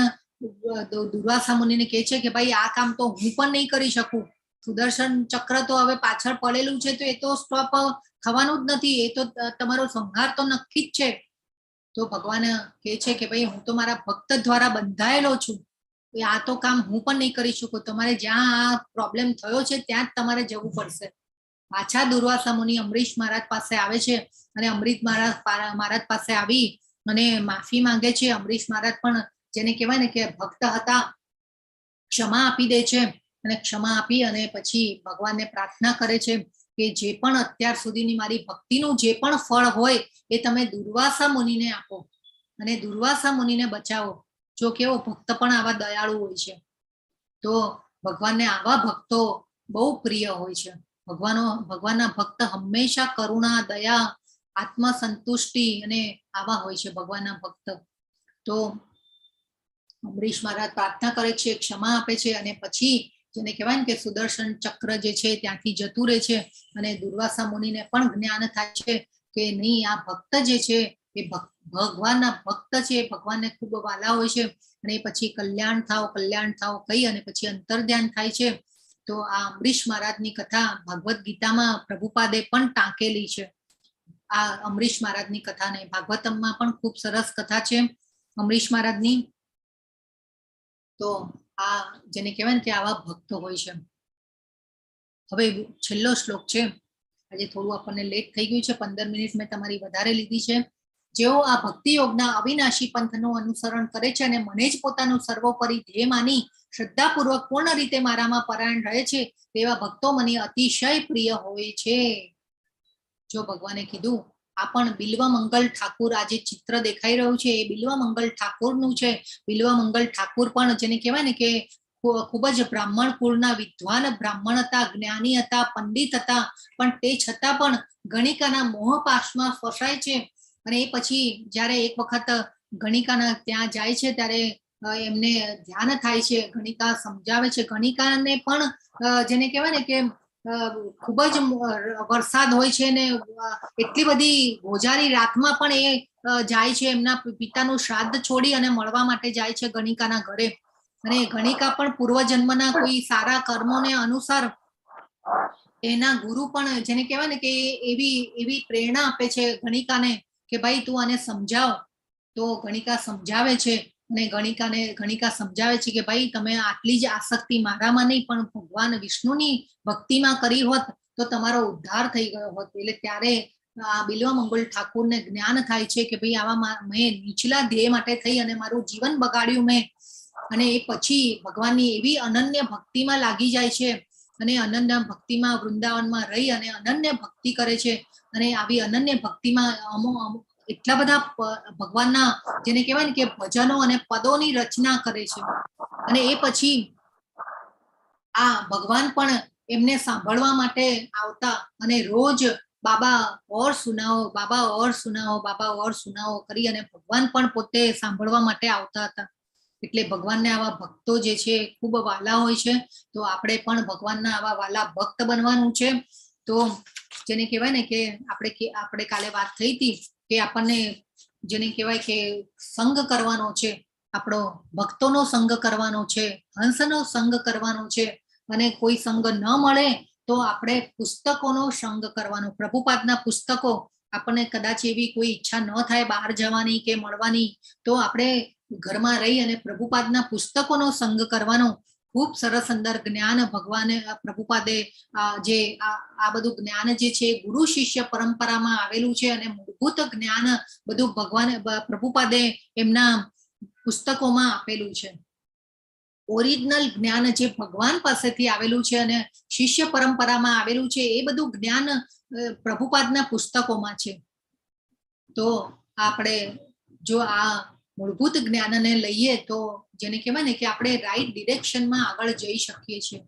[SPEAKER 1] દુર્વાસા મુનિને કહે છે કે ભાઈ આ કામ તો હું પણ નહીં કરી શકું, સુદર્શન ચક્ર તો હવે પાછળ પડેલું છે, તો એ તો સ્ટોપ થવાનું જ નથી, એ તો તમારો સંહાર તો નક્કી જ છે. તો ભગવાન કહે છે કે ભાઈ હું તો મારા ભક્ત દ્વારા બંધાયેલો છું, આ તો કામ હું પણ નહીં કરી શકું, તમારે જ્યાં આ પ્રોબ્લેમ થયો છે ત્યાં જ તમારે જવું પડશે. પાછા દુર્વાસા મુનિ અમરીશ મહારાજ પાસે આવે છે, અને અમરીશ મહારાજ પાસે આવી અને માફી માંગે છે. અમરીશ મહારાજ પણ જેને કહેવાય ને કે ભક્ત હતા, ક્ષમા આપી દે છે, અને ક્ષમા આપી અને પછી ભગવાનને પ્રાર્થના કરે છે કે જે પણ અત્યાર સુધીની મારી ભક્તિનું જે પણ ફળ હોય એ તમે દુર્વાસા મુનિને આપો, અને દુર્વાસા મુનિને બચાવો. જો કેવો ભક્ત પણ આવા દયાળુ હોય છે, તો ભગવાનને આવા ભક્તો બહુ પ્રિય હોય છે. ભગવાનના ભક્ત હંમેશા કરુણા, દયા, આત્મસંતુષ્ટિ અને આવા હોય છે ભગવાનના ભક્ત. તો અમરીશ મહારાજ પ્રાર્થના કરે છે, ક્ષમા આપે છે, અને પછી જેને કહેવાય ને કે સુદર્શન ચક્ર જે છે ત્યાંથી જતું રહે છે, અને દુર્વાસા મુનિને પણ જ્ઞાન થાય છે કે નહીં, આ ભક્ત જે છે એ ભગવાનના ભક્ત છે, ભગવાનને ખૂબ વાલા હોય છે. અને પછી કલ્યાણ થાવ કહી અને પછી અંતર્ધ્યાન થાય છે. તો આ અમરીશ મહારાજની કથા ભાગવત ગીતામાં પ્રભુપાદે પણ ટાંકેલી છે. આ અમરીશ મહારાજની કથાને ભાગવતમમાં પણ ખૂબ સરસ કથા છે અમરીશ મહારાજની. તો આ જેને કહેવાય ને કે આવા ભક્તો હોય છે. હવે છેલ્લો શ્લોક છે. આજે થોડું આપણને લેટ થઈ ગયું છે, 15 મિનિટ મેં તમારી વધારે લીધી છે. જેઓ આ ભક્તિ યોગના અવિનાશી પંથનું અનુસરણ કરે છે અને મને જ પોતાનું સર્વોપરી ધ્યેય માની શ્રદ્ધાપૂર્વક પૂર્ણ રીતે મારામાં પરાયણ રહે છે, તેવા ભક્તો મને અતિશય પ્રિય હોય છે. જો ભગવાને કીધું, આ પણ બિલ્વમંગલ ઠાકુર, આ જે ચિત્ર દેખાઈ રહ્યું છે એ બિલ્વમંગલ ઠાકુરનું છે. બિલ્વમંગલ ઠાકુર પણ જેને કહેવાય ને કે ખૂબ જ બ્રાહ્મણ કુળના વિદ્વાન બ્રાહ્મણ હતા, જ્ઞાની હતા, પંડિત હતા, પણ તે છતાં પણ ગણિકાના મોહપાશમાં ફસાય છે. અને એ પછી જ્યારે એક વખત ગણિકાના ત્યાં જાય છે ત્યારે એમને ધ્યાન થાય છે, ગણિકા સમજાવે છે. ગણિકાને પણ જેને કહેવાય ને કે ખૂબ જ વરસાદ હોય છે ને એટલી બધી ગોજારી રાતમાં પણ એ જાય છે, એમના પિતાનું શ્રાદ્ધ છોડી અને મળવા માટે જાય છે ગણિકાના ઘરે. અને ગણિકા પણ પૂર્વજન્મના કોઈ સારા કર્મોને અનુસાર એના ગુરુ પણ જેને કહેવાય ને કે એવી પ્રેરણા આપે છે ગણિકાને કે ભાઈ તું આને સમજાવ. તો ગણિકા સમજાવે છે, અને ગણિકા સમજાવે છે કે ભાઈ તમે આટલી જ આસક્તિ મારામાં નહીં પણ ભગવાન વિષ્ણુની ભક્તિમાં કરી હોત તો તમારો ઉદ્ધાર થઈ ગયો હોત. એટલે ત્યારે આ બિલ્વમંગલ ઠાકુરને જ્ઞાન થાય છે કે ભાઈ આવા મેં નીચલા ધ્યેય માટે થઈ અને મારું જીવન બગાડ્યું મેં. અને એ પછી ભગવાનની એવી અનન્ય ભક્તિમાં લાગી જાય છે, અને અનન્ય ભક્તિમાં વૃંદાવનમાં રહી અને અનન્ય ભક્તિ કરે છે. અને આવી અનન્ય ભક્તિમાં એટલા બધા ભગવાનના જેને કહેવાય ને કે ભજનો અને પદોની રચના કરે છે. અને એ પછી આ ભગવાન પણ એમને સાંભળવા માટે આવતા, અને રોજ બાબા ઓર સુનાઓ, બાબા ઓર સુનાઓ, બાબા ઓર સુનાઓ કરી અને ભગવાન પણ પોતે સાંભળવા માટે આવતા હતા. એટલે ભગવાનને આવા ભક્તો જે છે ખૂબ વાલા હોય છે. તો આપણે પણ ભગવાનના આવા વાલા ભક્ત બનવાનું છે. તો જેને કહેવાય ને કે આપણે કાલે વાત થઈ હતી કે આપણને જેને કહેવાય કે સંગ કરવાનો છે. આપણો ભક્તોનો સંગ કરવાનો છે, હંસનો સંગ કરવાનો છે, અને કોઈ સંગ ન મળે તો આપણે પુસ્તકોનો સંગ કરવાનો. પ્રભુપાદના પુસ્તકો, આપણને કદાચ એવી કોઈ ઈચ્છા ન થાય બહાર જવાની કે મળવાની, તો આપણે ઘરમાં રહી અને પ્રભુપાદના પુસ્તકોનો સંગ કરવાનો. ખૂબ સરસ અંદર જ્ઞાન ભગવાને પ્રભુપાદે જે આ બધું જ્ઞાન જે છે ગુરુ શિષ્ય પરંપરામાં આવેલું છે, અને મૂળભૂત જ્ઞાન બધું ભગવાને પ્રભુપાદે એમના પુસ્તકોમાં આપેલું છે. ઓરિજિનલ જ્ઞાન જે ભગવાન પાસેથી આવેલું છે અને શિષ્ય પરંપરામાં આવેલું છે, એ બધું જ્ઞાન પ્રભુપાદના પુસ્તકોમાં છે. તો આપણે જો આ મૂળભૂત જ્ઞાનને લઈએ તો જેને કહેવાય ને કે આપણે રાઈટ ડિરેક્શનમાં આગળ જઈ શકીએ છીએ.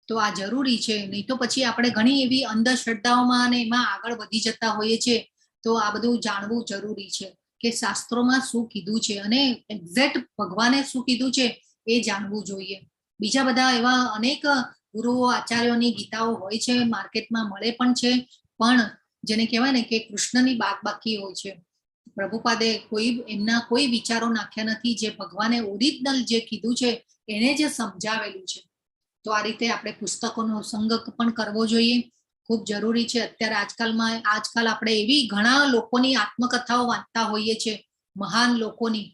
[SPEAKER 1] તો આ જરૂરી છે, નહીં તો પછી આપણે ઘણી એવી અંધશ્રદ્ધાઓમાં અને એમાં આગળ વધી જતા હોઈએ છીએ. તો આ બધું જાણવું જરૂરી છે કે શાસ્ત્રોમાં શું કીધું છે અને એક્ઝેક્ટ ભગવાને શું કીધું છે એ જાણવું જોઈએ. બીજા બધા એવા અનેક ગુરુઓ આચાર્યોની ગીતાઓ હોય છે, માર્કેટમાં મળે પણ છે, પણ જેને કહેવાય ને કે કૃષ્ણની બાકી હોય છે. પ્રભુપાદે એમના કોઈ વિચારો નાખ્યા નથી, જે ભગવાને ઓરિજિનલ જે કીધું છે એને જે સમજાવેલું છે. તો આ રીતે આપણે પુસ્તકોનો સંગ પણ કરવો જોઈએ, ખૂબ જરૂરી છે. અત્યારે આજકાલ આપણે એવી ઘણા લોકોની આત્મકથાઓ વાંચતા હોઈએ છીએ, મહાન લોકોની,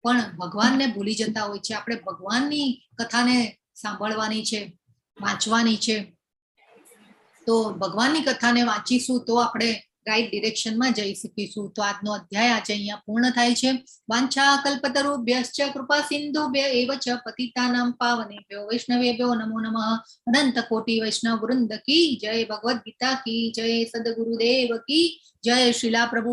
[SPEAKER 1] પણ ભગવાનને ભૂલી જતા હોય છે. આપણે ભગવાનની કથાને સાંભળવાની છે, વાંચવાની છે. તો ભગવાનની કથાને વાંચીશું તો આપણે રાઈટ ડિરેક્શનમાં જઈ શકીશું. તો આજનો અધ્યાય આજે અહીંયા પૂર્ણ થાય છે. વાંછા કલ્પતરુભ્યશ્ચ કૃપા સિંધુભ્ય એવ ચ પતિતાનાં પાવનેભ્યો વૈષ્ણવેભ્યો નમો નમઃ. અનંત કોટી વૈષ્ણવ વૃંદ કી જય. ભગવદ ગીતા કી જય. સદગુરુદેવ કી જય. શ્રીલા પ્રભુ